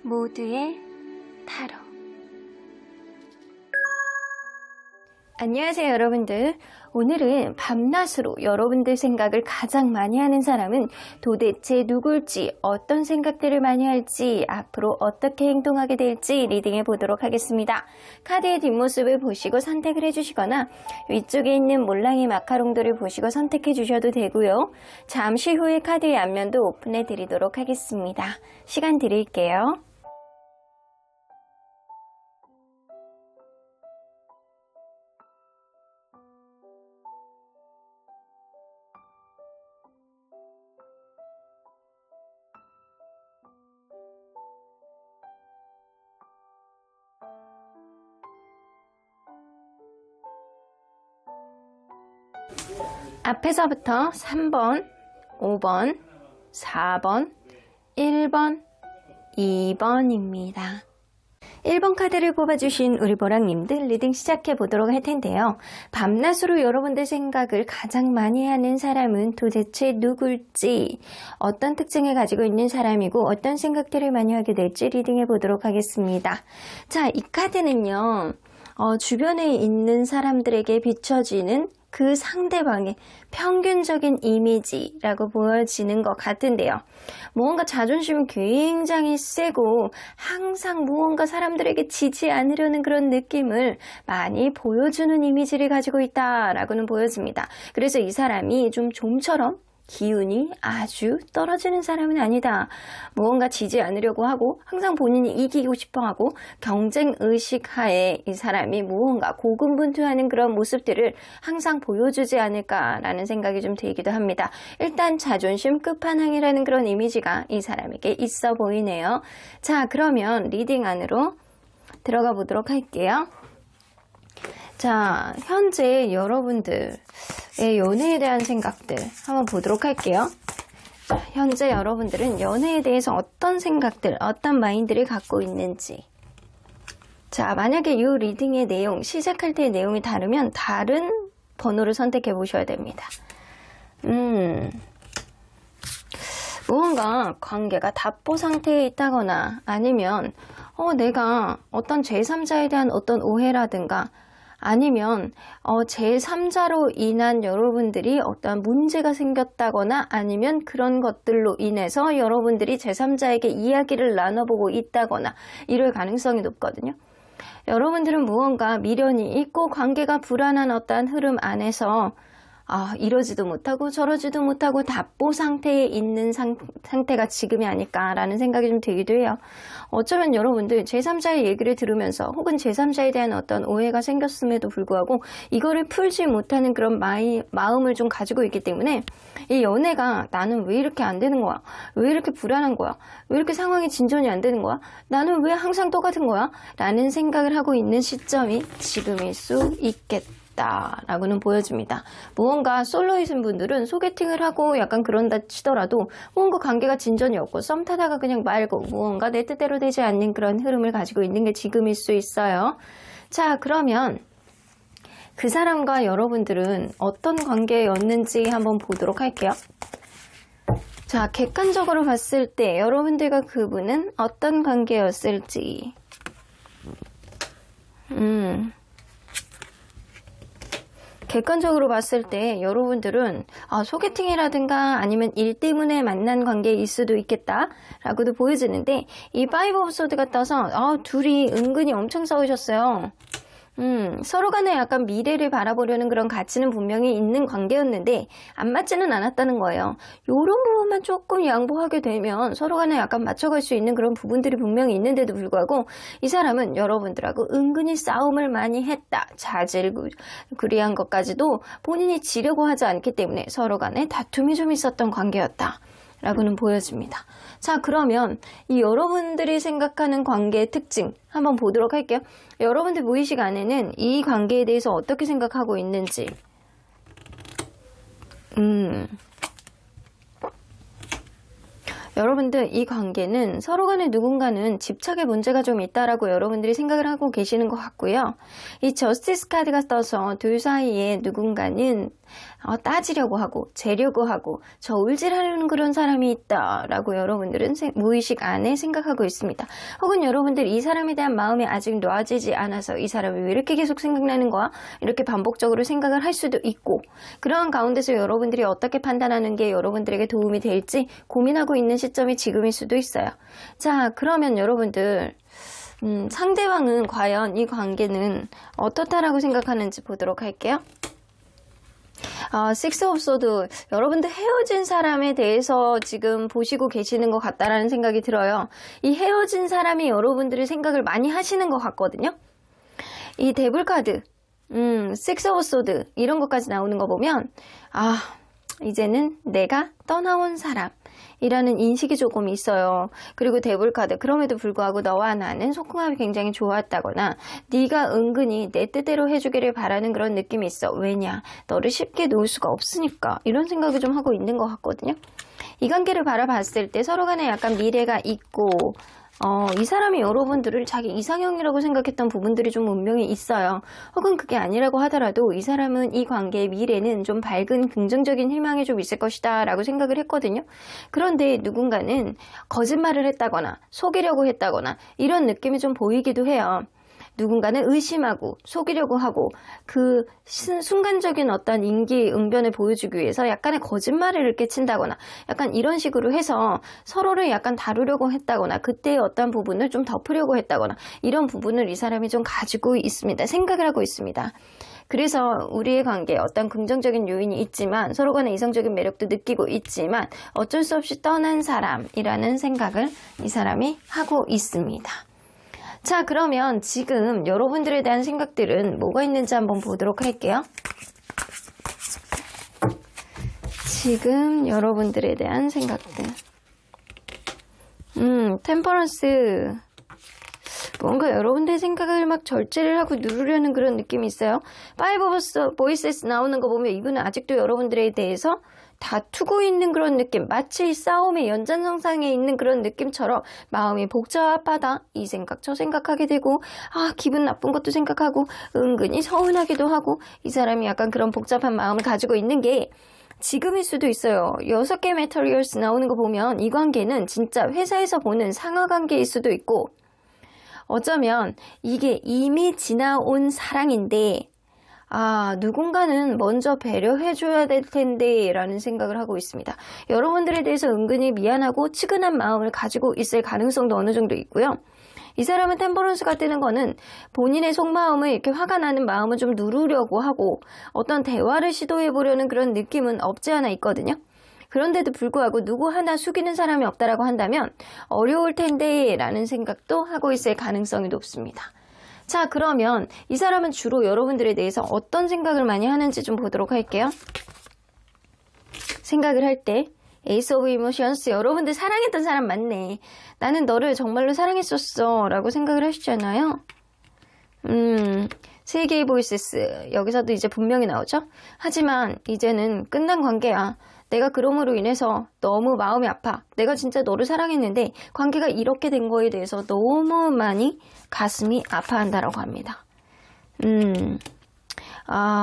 모두의 타로. 안녕하세요 여러분들. 오늘은 밤낮으로 여러분들 생각을 가장 많이 하는 사람은 도대체 누굴지, 어떤 생각들을 많이 할지, 앞으로 어떻게 행동하게 될지 리딩해 보도록 하겠습니다. 카드의 뒷모습을 보시고 선택을 해주시거나 위쪽에 있는 몰랑이 마카롱들을 보시고 선택해 주셔도 되고요. 잠시 후에 카드의 앞면도 오픈해 드리도록 하겠습니다. 시간 드릴게요. 앞에서부터 3번, 5번, 4번, 1번, 2번입니다. 1번 카드를 뽑아주신 우리 보랑님들 리딩 시작해 보도록 할 텐데요. 밤낮으로 여러분들 생각을 가장 많이 하는 사람은 도대체 누굴지, 어떤 특징을 가지고 있는 사람이고 어떤 생각들을 많이 하게 될지 리딩해 보도록 하겠습니다. 자, 이 카드는요. 주변에 있는 사람들에게 비춰지는 그 상대방의 평균적인 이미지라고 보여지는 것 같은데요. 무언가 자존심은 굉장히 세고 항상 무언가 사람들에게 지지 않으려는 그런 느낌을 많이 보여주는 이미지를 가지고 있다라고는 보여집니다. 그래서 이 사람이 좀 좀처럼 기운이 아주 떨어지는 사람은 아니다. 무언가 지지 않으려고 하고 항상 본인이 이기고 싶어하고 경쟁의식 하에 이 사람이 무언가 고군분투하는 그런 모습들을 항상 보여주지 않을까라는 생각이 좀 들기도 합니다. 일단 자존심 끝판왕이라는 그런 이미지가 이 사람에게 있어 보이네요. 자, 그러면 리딩 안으로 들어가 보도록 할게요. 자, 현재 여러분들의 연애에 대한 생각들 한번 보도록 할게요. 자, 현재 여러분들은 연애에 대해서 어떤 생각들, 어떤 마인드를 갖고 있는지. 자, 만약에 이 리딩의 내용, 시작할 때의 내용이 다르면 다른 번호를 선택해 보셔야 됩니다. 무언가 관계가 답보 상태에 있다거나 아니면 내가 어떤 제3자에 대한 어떤 오해라든가 아니면 제3자로 인한 여러분들이 어떤 문제가 생겼다거나 아니면 그런 것들로 인해서 여러분들이 제3자에게 이야기를 나눠보고 있다거나 이럴 가능성이 높거든요. 여러분들은 무언가 미련이 있고 관계가 불안한 어떠한 흐름 안에서 이러지도 못하고 저러지도 못하고 답보 상태에 있는 상태가 지금이 아닐까라는 생각이 좀 들기도 해요. 어쩌면 여러분들 제3자의 얘기를 들으면서 혹은 제3자에 대한 어떤 오해가 생겼음에도 불구하고 이거를 풀지 못하는 그런 마음을 좀 가지고 있기 때문에 이 연애가 나는 왜 이렇게 안 되는 거야? 왜 이렇게 불안한 거야? 왜 이렇게 상황이 진전이 안 되는 거야? 나는 왜 항상 똑같은 거야? 라는 생각을 하고 있는 시점이 지금일 수 있겠다 라고는 보여집니다. 무언가 솔로이신 분들은 소개팅을 하고 약간 그런다 치더라도 무언가 관계가 진전이 없고 썸 타다가 그냥 말고 무언가 내 뜻대로 되지 않는 그런 흐름을 가지고 있는 게 지금일 수 있어요. 자, 그러면 그 사람과 여러분들은 어떤 관계였는지 한번 보도록 할게요. 자, 객관적으로 봤을 때 여러분들과 그분은 어떤 관계였을지. 객관적으로 봤을 때 여러분들은 소개팅이라든가 아니면 일 때문에 만난 관계일 수도 있겠다 라고도 보여지는데 이 파이브 오브 소드가 떠서 둘이 은근히 엄청 싸우셨어요. 서로 간에 약간 미래를 바라보려는 그런 가치는 분명히 있는 관계였는데 안 맞지는 않았다는 거예요. 요런 부분만 조금 양보하게 되면 서로 간에 약간 맞춰갈 수 있는 그런 부분들이 분명히 있는데도 불구하고 이 사람은 여러분들하고 은근히 싸움을 많이 했다. 자질구레한 것까지도 본인이 지려고 하지 않기 때문에 서로 간에 다툼이 좀 있었던 관계였다. 라고는 보여집니다. 자, 그러면 이 여러분들이 생각하는 관계의 특징 한번 보도록 할게요. 여러분들 무의식 안에는 이 관계에 대해서 어떻게 생각하고 있는지. 여러분들 이 관계는 서로 간에 누군가는 집착의 문제가 좀 있다라고 여러분들이 생각을 하고 계시는 것 같고요. 이 저스티스 카드가 떠서 둘 사이에 누군가는 따지려고 하고 재려고 하고 저울질하려는 그런 사람이 있다라고 여러분들은 무의식 안에 생각하고 있습니다. 혹은 여러분들 이 사람에 대한 마음이 아직 놓아지지 않아서 이 사람이 왜 이렇게 계속 생각나는 거야? 이렇게 반복적으로 생각을 할 수도 있고, 그러한 가운데서 여러분들이 어떻게 판단하는 게 여러분들에게 도움이 될지 고민하고 있는 시점이 지금일 수도 있어요. 자, 그러면 여러분들 상대방은 과연 이 관계는 어떻다라고 생각하는지 보도록 할게요. 식스 오브 소드, 여러분들 헤어진 사람에 대해서 지금 보시고 계시는 것 같다라는 생각이 들어요. 이 헤어진 사람이 여러분들의 생각을 많이 하시는 것 같거든요. 이 데블 카드, 식스 오브 소드 이런 것까지 나오는 거 보면 이제는 내가 떠나온 사람 이라는 인식이 조금 있어요. 그리고 데블카드, 그럼에도 불구하고 너와 나는 소통합이 굉장히 좋았다거나 네가 은근히 내 뜻대로 해주기를 바라는 그런 느낌이 있어. 왜냐? 너를 쉽게 놓을 수가 없으니까. 이런 생각을 좀 하고 있는 것 같거든요. 이 관계를 바라봤을 때 서로 간에 약간 미래가 있고 이 사람이 여러분들을 자기 이상형이라고 생각했던 부분들이 좀 분명히 있어요. 혹은 그게 아니라고 하더라도 이 사람은 이 관계의 미래는 좀 밝은 긍정적인 희망이 좀 있을 것이다 라고 생각을 했거든요. 그런데 누군가는 거짓말을 했다거나 속이려고 했다거나 이런 느낌이 좀 보이기도 해요. 누군가는 의심하고 속이려고 하고 그 순간적인 어떤 임기응변을 보여주기 위해서 약간의 거짓말을 이렇게 친다거나 약간 이런 식으로 해서 서로를 약간 다루려고 했다거나 그때의 어떤 부분을 좀 덮으려고 했다거나 이런 부분을 이 사람이 좀 가지고 있습니다. 생각을 하고 있습니다. 그래서 우리의 관계에 어떤 긍정적인 요인이 있지만 서로 간의 이성적인 매력도 느끼고 있지만 어쩔 수 없이 떠난 사람이라는 생각을 이 사람이 하고 있습니다. 자, 그러면 지금 여러분들에 대한 생각들은 뭐가 있는지 한번 보도록 할게요. 지금 여러분들에 대한 생각들. 템퍼런스. 뭔가 여러분들의 생각을 막 절제를 하고 누르려는 그런 느낌이 있어요. 파이브 오브 보이세스 나오는 거 보면 이분은 아직도 여러분들에 대해서 다투고 있는 그런 느낌, 마치 싸움의 연장선상에 있는 그런 느낌처럼 마음이 복잡하다 이 생각 저 생각하게 되고 기분 나쁜 것도 생각하고 은근히 서운하기도 하고 이 사람이 약간 그런 복잡한 마음을 가지고 있는 게 지금일 수도 있어요. 6개 메터리얼스 나오는 거 보면 이 관계는 진짜 회사에서 보는 상하 관계일 수도 있고 어쩌면 이게 이미 지나온 사랑인데 누군가는 먼저 배려해줘야 될 텐데 라는 생각을 하고 있습니다. 여러분들에 대해서 은근히 미안하고 측은한 마음을 가지고 있을 가능성도 어느 정도 있고요. 이 사람은 템퍼런스가 뜨는 거는 본인의 속마음을 이렇게 화가 나는 마음을 좀 누르려고 하고 어떤 대화를 시도해보려는 그런 느낌은 없지 않아 있거든요. 그런데도 불구하고 누구 하나 숙이는 사람이 없다라고 한다면 어려울 텐데 라는 생각도 하고 있을 가능성이 높습니다. 자, 그러면 이 사람은 주로 여러분들에 대해서 어떤 생각을 많이 하는지 좀 보도록 할게요. 생각을 할 때 에이스 오브 이모션스, 여러분들 사랑했던 사람 맞네. 나는 너를 정말로 사랑했었어 라고 생각을 하시잖아요. 3개의 보이세스, 여기서도 이제 분명히 나오죠. 하지만 이제는 끝난 관계야. 내가 그럼으로 인해서 너무 마음이 아파. 내가 진짜 너를 사랑했는데 관계가 이렇게 된 거에 대해서 너무 많이 가슴이 아파한다라고 합니다.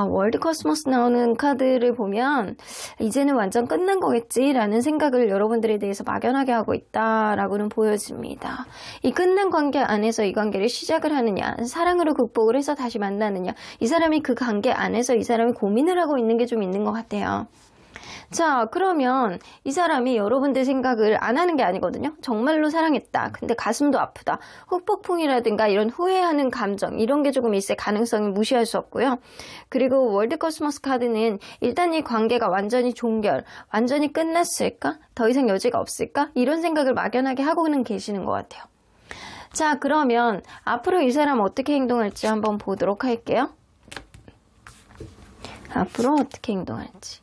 월드 코스모스 나오는 카드를 보면 이제는 완전 끝난 거겠지라는 생각을 여러분들에 대해서 막연하게 하고 있다라고는 보여집니다. 이 끝난 관계 안에서 이 관계를 시작을 하느냐, 사랑으로 극복을 해서 다시 만나느냐, 이 사람이 그 관계 안에서 이 사람이 고민을 하고 있는 게 좀 있는 것 같아요. 자, 그러면 이 사람이 여러분들 생각을 안 하는 게 아니거든요. 정말로 사랑했다. 근데 가슴도 아프다. 후폭풍이라든가 이런 후회하는 감정, 이런 게 조금 있을 가능성이 무시할 수 없고요. 그리고 월드 코스모스 카드는 일단 이 관계가 완전히 종결, 완전히 끝났을까? 더 이상 여지가 없을까? 이런 생각을 막연하게 하고는 계시는 것 같아요. 자, 그러면 앞으로 이 사람 어떻게 행동할지 한번 보도록 할게요. 앞으로 어떻게 행동할지.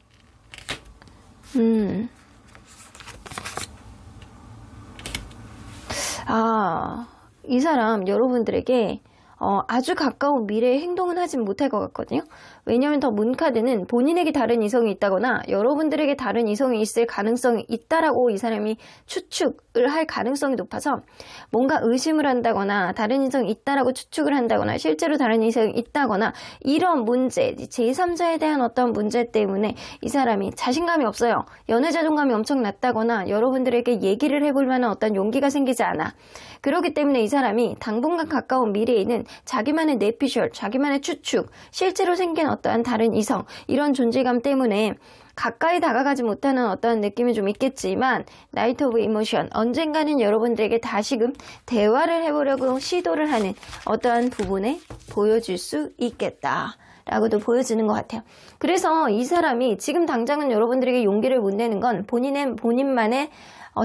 이 사람 여러분들에게 아주 가까운 미래에 행동은 하진 못할 것 같거든요. 왜냐하면 더 문카드는 본인에게 다른 이성이 있다거나 여러분들에게 다른 이성이 있을 가능성이 있다라고 이 사람이 추측을 할 가능성이 높아서 뭔가 의심을 한다거나 다른 이성이 있다라고 추측을 한다거나 실제로 다른 이성이 있다거나 이런 문제, 제3자에 대한 어떤 문제 때문에 이 사람이 자신감이 없어요. 연애 자존감이 엄청 낮다거나 여러분들에게 얘기를 해볼 만한 어떤 용기가 생기지 않아. 그렇기 때문에 이 사람이 당분간 가까운 미래에는 자기만의 뇌피셜, 자기만의 추측, 실제로 생긴 어떠한 다른 이성, 이런 존재감 때문에 가까이 다가가지 못하는 어떤 느낌이 좀 있겠지만 나이트 오브 이모션, 언젠가는 여러분들에게 다시금 대화를 해보려고 시도를 하는 어떠한 부분에 보여줄 수 있겠다 라고도 보여지는 것 같아요. 그래서 이 사람이 지금 당장은 여러분들에게 용기를 못 내는 건 본인만의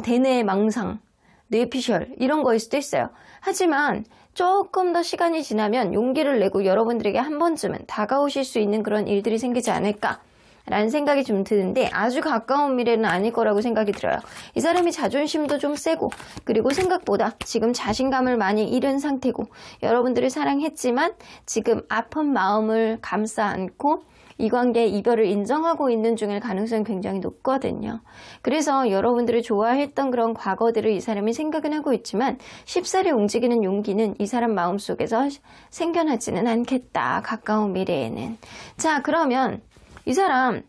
대뇌의 망상, 뇌피셜 이런 거일 수도 있어요. 하지만 조금 더 시간이 지나면 용기를 내고 여러분들에게 한 번쯤은 다가오실 수 있는 그런 일들이 생기지 않을까 라는 생각이 좀 드는데 아주 가까운 미래는 아닐 거라고 생각이 들어요. 이 사람이 자존심도 좀 세고 그리고 생각보다 지금 자신감을 많이 잃은 상태고 여러분들을 사랑했지만 지금 아픈 마음을 감싸 안고 이 관계의 이별을 인정하고 있는 중일 가능성이 굉장히 높거든요. 그래서 여러분들을 좋아했던 그런 과거들을 이 사람이 생각은 하고 있지만 쉽사리 움직이는 용기는 이 사람 마음속에서 생겨나지는 않겠다. 가까운 미래에는. 자, 그러면 이 사람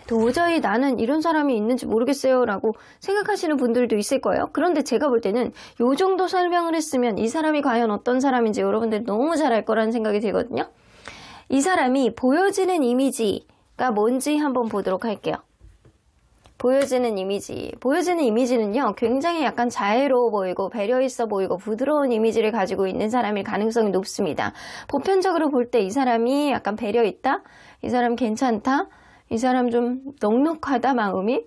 도저히 나는 이런 사람이 있는지 모르겠어요 라고 생각하시는 분들도 있을 거예요. 그런데 제가 볼 때는 이 정도 설명을 했으면 이 사람이 과연 어떤 사람인지 여러분들이 너무 잘 알 거라는 생각이 들거든요. 이 사람이 보여지는 이미지가 뭔지 한번 보도록 할게요. 보여지는 이미지는요 굉장히 약간 자애로워 보이고 배려 있어 보이고 부드러운 이미지를 가지고 있는 사람일 가능성이 높습니다. 보편적으로 볼 때 이 사람이 약간 배려 있다, 이 사람 괜찮다, 이 사람 좀 넉넉하다 마음이,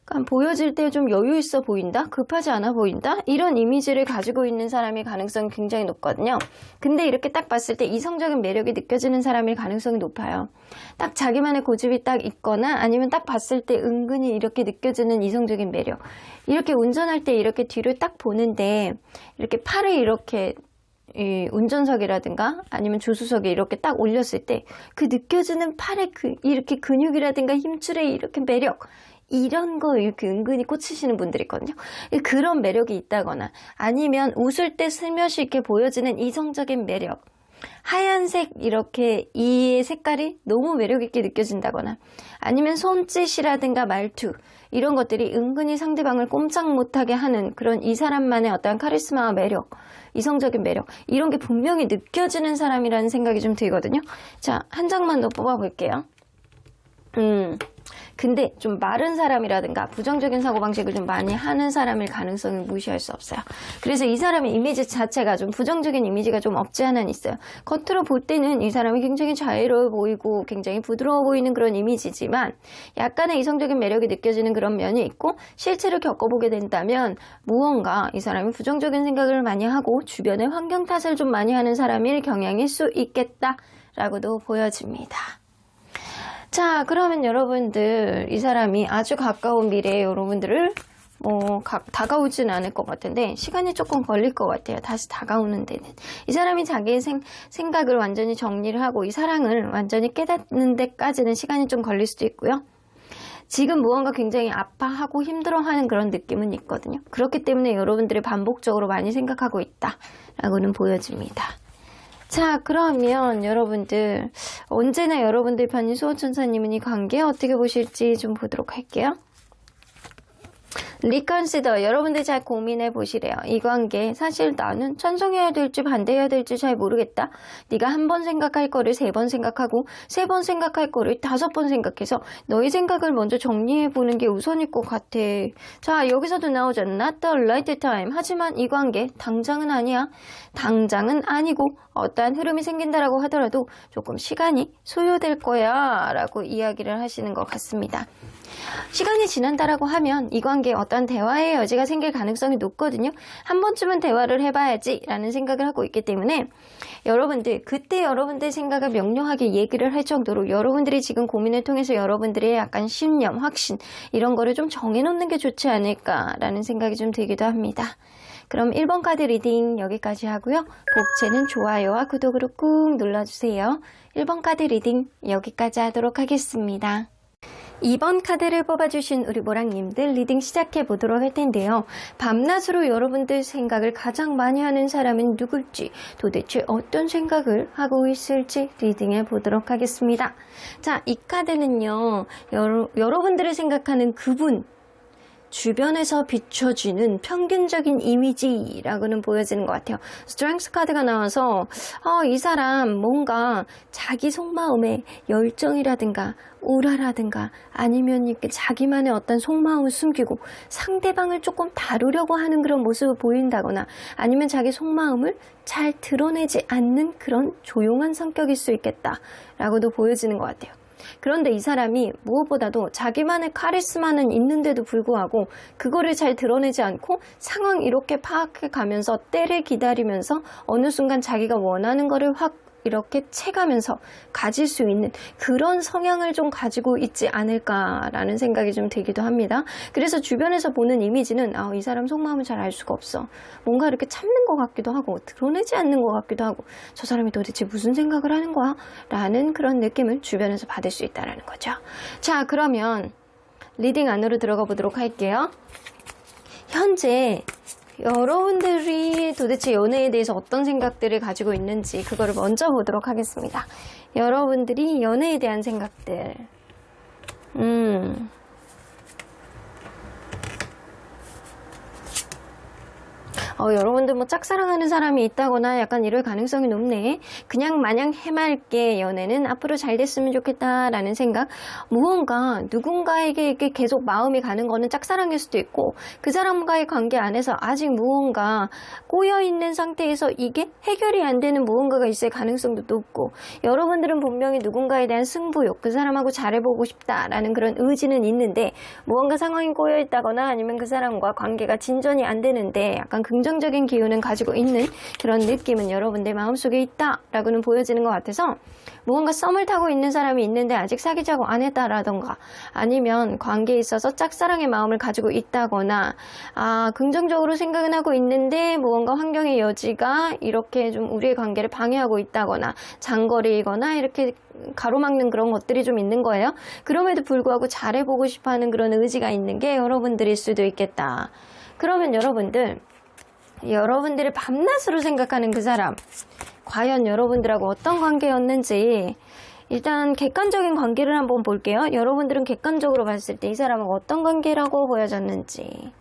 그러니까 보여질 때 좀 여유 있어 보인다, 급하지 않아 보인다, 이런 이미지를 가지고 있는 사람일 가능성이 굉장히 높거든요. 근데 이렇게 딱 봤을 때 이성적인 매력이 느껴지는 사람일 가능성이 높아요. 딱 자기만의 고집이 딱 있거나 아니면 딱 봤을 때 은근히 이렇게 느껴지는 이성적인 매력. 이렇게 운전할 때 이렇게 뒤를 딱 보는데 이렇게 팔을 이렇게 이 운전석이라든가 아니면 조수석에 이렇게 딱 올렸을 때 그 느껴지는 팔의 이렇게 근육이라든가 힘줄의 이렇게 매력, 이런 거 이렇게 은근히 꽂히시는 분들이 있거든요. 그런 매력이 있다거나 아니면 웃을 때 슬며시 이렇게 보여지는 이성적인 매력, 하얀색 이렇게 이의 색깔이 너무 매력있게 느껴진다거나 아니면 손짓이라든가 말투, 이런 것들이 은근히 상대방을 꼼짝 못하게 하는 그런 이 사람만의 어떤 카리스마와 매력, 이성적인 매력, 이런 게 분명히 느껴지는 사람이라는 생각이 좀 들거든요. 자, 한 장만 더 뽑아볼게요. 근데 좀 마른 사람이라든가 부정적인 사고방식을 좀 많이 하는 사람일 가능성을 무시할 수 없어요. 그래서 이 사람의 이미지 자체가 좀 부정적인 이미지가 좀 없지 않아 있어요. 겉으로 볼 때는 이 사람이 굉장히 자애로워 보이고 굉장히 부드러워 보이는 그런 이미지지만 약간의 이성적인 매력이 느껴지는 그런 면이 있고 실제로 겪어보게 된다면 무언가 이 사람이 부정적인 생각을 많이 하고 주변의 환경 탓을 좀 많이 하는 사람일 경향일 수 있겠다라고도 보여집니다. 자, 그러면 여러분들 이 사람이 아주 가까운 미래에 여러분들을 다가오진 않을 것 같은데 시간이 조금 걸릴 것 같아요. 다시 다가오는 데는. 이 사람이 자기의 생각을 완전히 정리를 하고 이 사랑을 완전히 깨닫는 데까지는 시간이 좀 걸릴 수도 있고요. 지금 무언가 굉장히 아파하고 힘들어하는 그런 느낌은 있거든요. 그렇기 때문에 여러분들이 반복적으로 많이 생각하고 있다라고는 보여집니다. 자, 그러면 여러분들 언제나 여러분들 편인 수호천사님은 이 관계 어떻게 보실지 좀 보도록 할게요. 리컨시더, 여러분들 잘 고민해 보시래요. 이 관계 사실 나는 찬성해야 될지 반대해야 될지 잘 모르겠다. 네가 한 번 생각할 거를 3번 생각하고 3번 생각할 거를 5번 생각해서 너의 생각을 먼저 정리해 보는 게 우선일 것 같아. 자, 여기서도 나오죠. Not the right time. 하지만 이 관계 당장은 아니야. 당장은 아니고 어떠한 흐름이 생긴다라고 하더라도 조금 시간이 소요될 거야 라고 이야기를 하시는 것 같습니다. 시간이 지난다라고 하면 이 관계에 어떤 대화의 여지가 생길 가능성이 높거든요. 한 번쯤은 대화를 해봐야지 라는 생각을 하고 있기 때문에 여러분들 그때 여러분들 생각을 명료하게 얘기를 할 정도로 여러분들이 지금 고민을 통해서 여러분들의 약간 신념, 확신 이런 거를 좀 정해놓는 게 좋지 않을까라는 생각이 좀 들기도 합니다. 그럼 1번 카드 리딩 여기까지 하고요. 복채는 좋아요와 구독으로 꾹 눌러주세요. 1번 카드 리딩 여기까지 하도록 하겠습니다. 2번 카드를 뽑아주신 우리 모랑님들 리딩 시작해 보도록 할 텐데요. 밤낮으로 여러분들 생각을 가장 많이 하는 사람은 누굴지, 도대체 어떤 생각을 하고 있을지 리딩해 보도록 하겠습니다. 자, 이 카드는요, 여러분들이 생각하는 그분, 주변에서 비춰지는 평균적인 이미지라고는 보여지는 것 같아요. 스트렝스 카드가 나와서 이 사람 뭔가 자기 속마음에 열정이라든가 우라라든가 아니면 이렇게 자기만의 어떤 속마음을 숨기고 상대방을 조금 다루려고 하는 그런 모습을 보인다거나 아니면 자기 속마음을 잘 드러내지 않는 그런 조용한 성격일 수 있겠다라고도 보여지는 것 같아요. 그런데 이 사람이 무엇보다도 자기만의 카리스마는 있는데도 불구하고 그거를 잘 드러내지 않고 상황 이렇게 파악해 가면서 때를 기다리면서 어느 순간 자기가 원하는 거를 확 이렇게 채가면서 가질 수 있는 그런 성향을 좀 가지고 있지 않을까라는 생각이 좀 들기도 합니다. 그래서 주변에서 보는 이미지는 이 사람 속마음을 잘 알 수가 없어. 뭔가 이렇게 참는 것 같기도 하고 드러내지 않는 것 같기도 하고 저 사람이 도대체 무슨 생각을 하는 거야? 라는 그런 느낌을 주변에서 받을 수 있다는 거죠. 자, 그러면 리딩 안으로 들어가 보도록 할게요. 현재 여러분들이 도대체 연애에 대해서 어떤 생각들을 가지고 있는지 그거를 먼저 보도록 하겠습니다. 여러분들이 연애에 대한 생각들. 여러분들 뭐 짝사랑하는 사람이 있다거나 약간 이럴 가능성이 높네. 그냥 마냥 해맑게 연애는 앞으로 잘 됐으면 좋겠다라는 생각. 무언가 누군가에게 이렇게 계속 마음이 가는 거는 짝사랑일 수도 있고 그 사람과의 관계 안에서 아직 무언가 꼬여있는 상태에서 이게 해결이 안 되는 무언가가 있을 가능성도 높고 여러분들은 분명히 누군가에 대한 승부욕, 그 사람하고 잘해보고 싶다라는 그런 의지는 있는데 무언가 상황이 꼬여있다거나 아니면 그 사람과 관계가 진전이 안 되는데 약간 긍정적인 기운은 가지고 있는 그런 느낌은 여러분들 마음속에 있다라고는 보여지는 것 같아서 무언가 썸을 타고 있는 사람이 있는데 아직 사귀자고 안 했다라던가 아니면 관계에 있어서 짝사랑의 마음을 가지고 있다거나 긍정적으로 생각은 하고 있는데 무언가 환경의 여지가 이렇게 좀 우리의 관계를 방해하고 있다거나 장거리이거나 이렇게 가로막는 그런 것들이 좀 있는 거예요. 그럼에도 불구하고 잘해보고 싶어하는 그런 의지가 있는 게 여러분들일 수도 있겠다. 그러면 여러분들의 밤낮으로 생각하는 그 사람 과연 여러분들하고 어떤 관계였는지 일단 객관적인 관계를 한번 볼게요. 여러분들은 객관적으로 봤을 때 이 사람하고 어떤 관계라고 보여졌는지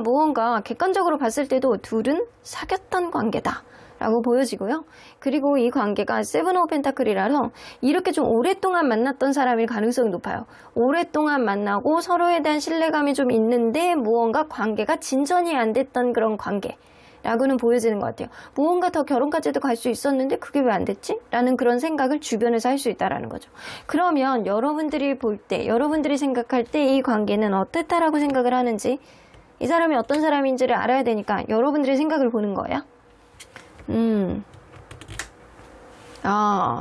무언가 객관적으로 봤을 때도 둘은 사귀었던 관계다 라고 보여지고요. 그리고 이 관계가 세븐 오브 펜타클이라서 이렇게 좀 오랫동안 만났던 사람일 가능성이 높아요. 오랫동안 만나고 서로에 대한 신뢰감이 좀 있는데 무언가 관계가 진전이 안 됐던 그런 관계라고는 보여지는 것 같아요. 무언가 더 결혼까지도 갈 수 있었는데 그게 왜 안 됐지? 라는 그런 생각을 주변에서 할 수 있다는 거죠. 그러면 여러분들이 볼 때, 여러분들이 생각할 때 이 관계는 어땠다라고 생각을 하는지 이 사람이 어떤 사람인지를 알아야 되니까 여러분들의 생각을 보는 거예요.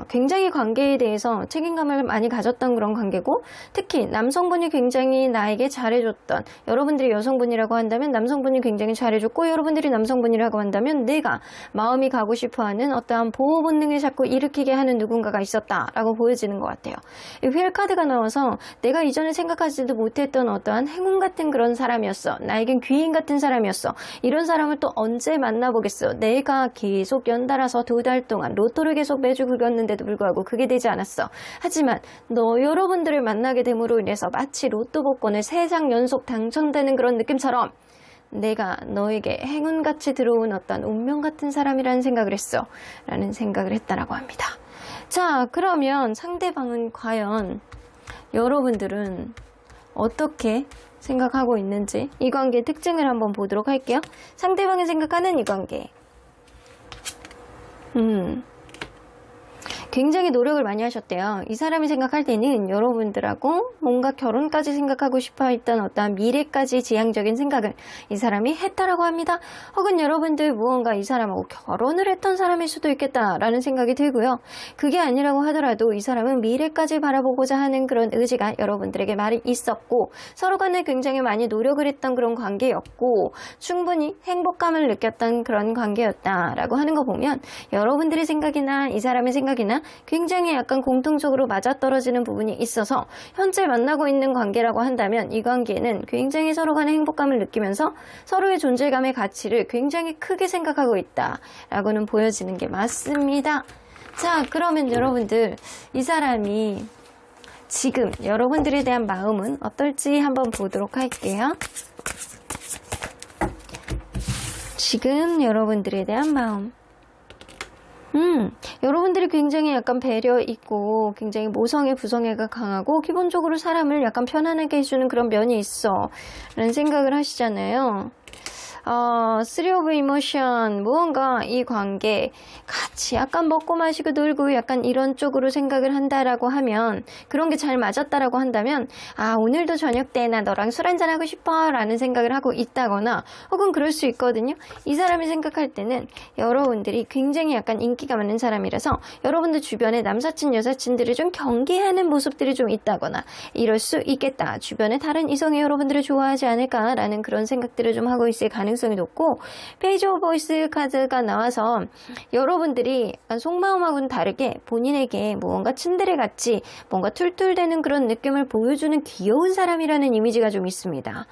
굉장히 관계에 대해서 책임감을 많이 가졌던 그런 관계고 특히 남성분이 굉장히 나에게 잘해줬던 여러분들이 여성분이라고 한다면 남성분이 굉장히 잘해줬고 여러분들이 남성분이라고 한다면 내가 마음이 가고 싶어하는 어떠한 보호 본능을 자꾸 일으키게 하는 누군가가 있었다라고 보여지는 것 같아요. 이 휠 카드가 나와서 내가 이전에 생각하지도 못했던 어떠한 행운 같은 그런 사람이었어. 나에겐 귀인 같은 사람이었어. 이런 사람을 또 언제 만나보겠어. 내가 계속 연달아서 2달 동안 로또를 계속 매주 긁었는데도 불구하고 그게 되지 않았어. 하지만 여러분들을 만나게 됨으로 인해서 마치 로또 복권을 3장 연속 당첨되는 그런 느낌처럼 내가 너에게 행운같이 들어온 어떤 운명 같은 사람이라는 생각을 했어. 라는 생각을 했다라고 합니다. 자, 그러면 상대방은 과연 여러분들은 어떻게 생각하고 있는지 이 관계의 특징을 한번 보도록 할게요. 상대방이 생각하는 이 관계. 굉장히 노력을 많이 하셨대요. 이 사람이 생각할 때는 여러분들하고 뭔가 결혼까지 생각하고 싶어 했던 어떤 미래까지 지향적인 생각을 이 사람이 했다라고 합니다. 혹은 여러분들 무언가 이 사람하고 결혼을 했던 사람일 수도 있겠다라는 생각이 들고요. 그게 아니라고 하더라도 이 사람은 미래까지 바라보고자 하는 그런 의지가 여러분들에게 많이 있었고 서로 간에 굉장히 많이 노력을 했던 그런 관계였고 충분히 행복감을 느꼈던 그런 관계였다라고 하는 거 보면 여러분들의 생각이나 이 사람의 생각이나 굉장히 약간 공통적으로 맞아떨어지는 부분이 있어서 현재 만나고 있는 관계라고 한다면 이 관계는 굉장히 서로 간의 행복감을 느끼면서 서로의 존재감의 가치를 굉장히 크게 생각하고 있다라고는 보여지는 게 맞습니다. 자, 그러면 여러분들 이 사람이 지금 여러분들에 대한 마음은 어떨지 한번 보도록 할게요. 지금 여러분들에 대한 마음. 여러분들이 굉장히 약간 배려 있고 굉장히 모성애 부성애가 강하고 기본적으로 사람을 약간 편안하게 해주는 그런 면이 있어 라는 생각을 하시잖아요. Three of Emotion, 무언가 이 관계 같이 약간 먹고 마시고 놀고 약간 이런 쪽으로 생각을 한다라고 하면 그런 게 잘 맞았다라고 한다면 오늘도 저녁 때 나 너랑 술 한잔 하고 싶어 라는 생각을 하고 있다거나 혹은 그럴 수 있거든요. 이 사람이 생각할 때는 여러분들이 굉장히 약간 인기가 많은 사람이라서 여러분들 주변에 남사친 여사친들을 좀 경계하는 모습들이 좀 있다거나 이럴 수 있겠다. 주변에 다른 이성이 여러분들을 좋아하지 않을까라는 그런 생각들을 좀 하고 있을 가능성이 높고 페이지 오브 보이스 카드가 나와서 여러분들이 속마음하고는 다르게 본인에게 무언가 츤데레 같이 뭔가 툴툴대는 그런 느낌을 보여주는 귀여운 사람이라는 이미지가 좀 있습니다.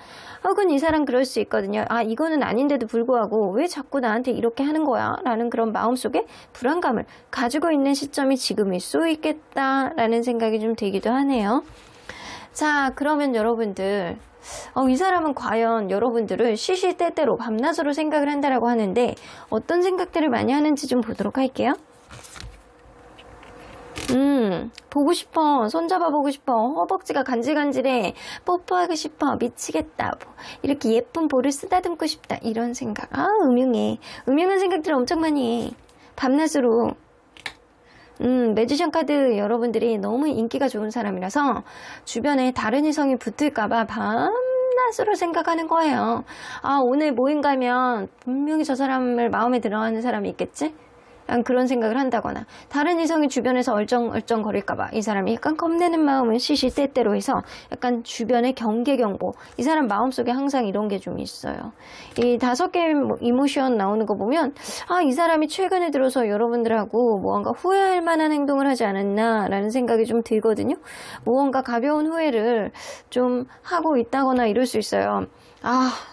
혹은 이 사람 그럴 수 있거든요. 이거는 아닌데도 불구하고 왜 자꾸 나한테 이렇게 하는 거야? 라는 그런 마음속에 불안감을 가지고 있는 시점이 지금일 수 있겠다라는 생각이 좀 들기도 하네요. 자, 그러면 여러분들 이 사람은 과연 여러분들을 시시때때로 밤낮으로 생각을 한다라고 하는데 어떤 생각들을 많이 하는지 좀 보도록 할게요. 보고 싶어. 손잡아 보고 싶어. 허벅지가 간질간질해. 뽀뽀하고 싶어. 미치겠다. 이렇게 예쁜 볼을 쓰다듬고 싶다. 이런 생각. 음흉해. 음흉한 생각들을 엄청 많이 해. 밤낮으로. 매지션 카드 여러분들이 너무 인기가 좋은 사람이라서 주변에 다른 이성이 붙을까봐 밤낮으로 생각하는 거예요. 오늘 모임 가면 분명히 저 사람을 마음에 들어하는 사람이 있겠지? 그런 생각을 한다거나 다른 이성이 주변에서 얼쩡얼쩡 거릴까봐 이 사람이 약간 겁내는 마음은 시시때때로 해서 약간 주변의 경계경보 이 사람 마음속에 항상 이런 게 좀 있어요. 이 5개의 이모션 나오는 거 보면 이 사람이 최근에 들어서 여러분들하고 무언가 후회할 만한 행동을 하지 않았나 라는 생각이 좀 들거든요. 무언가 가벼운 후회를 좀 하고 있다거나 이럴 수 있어요.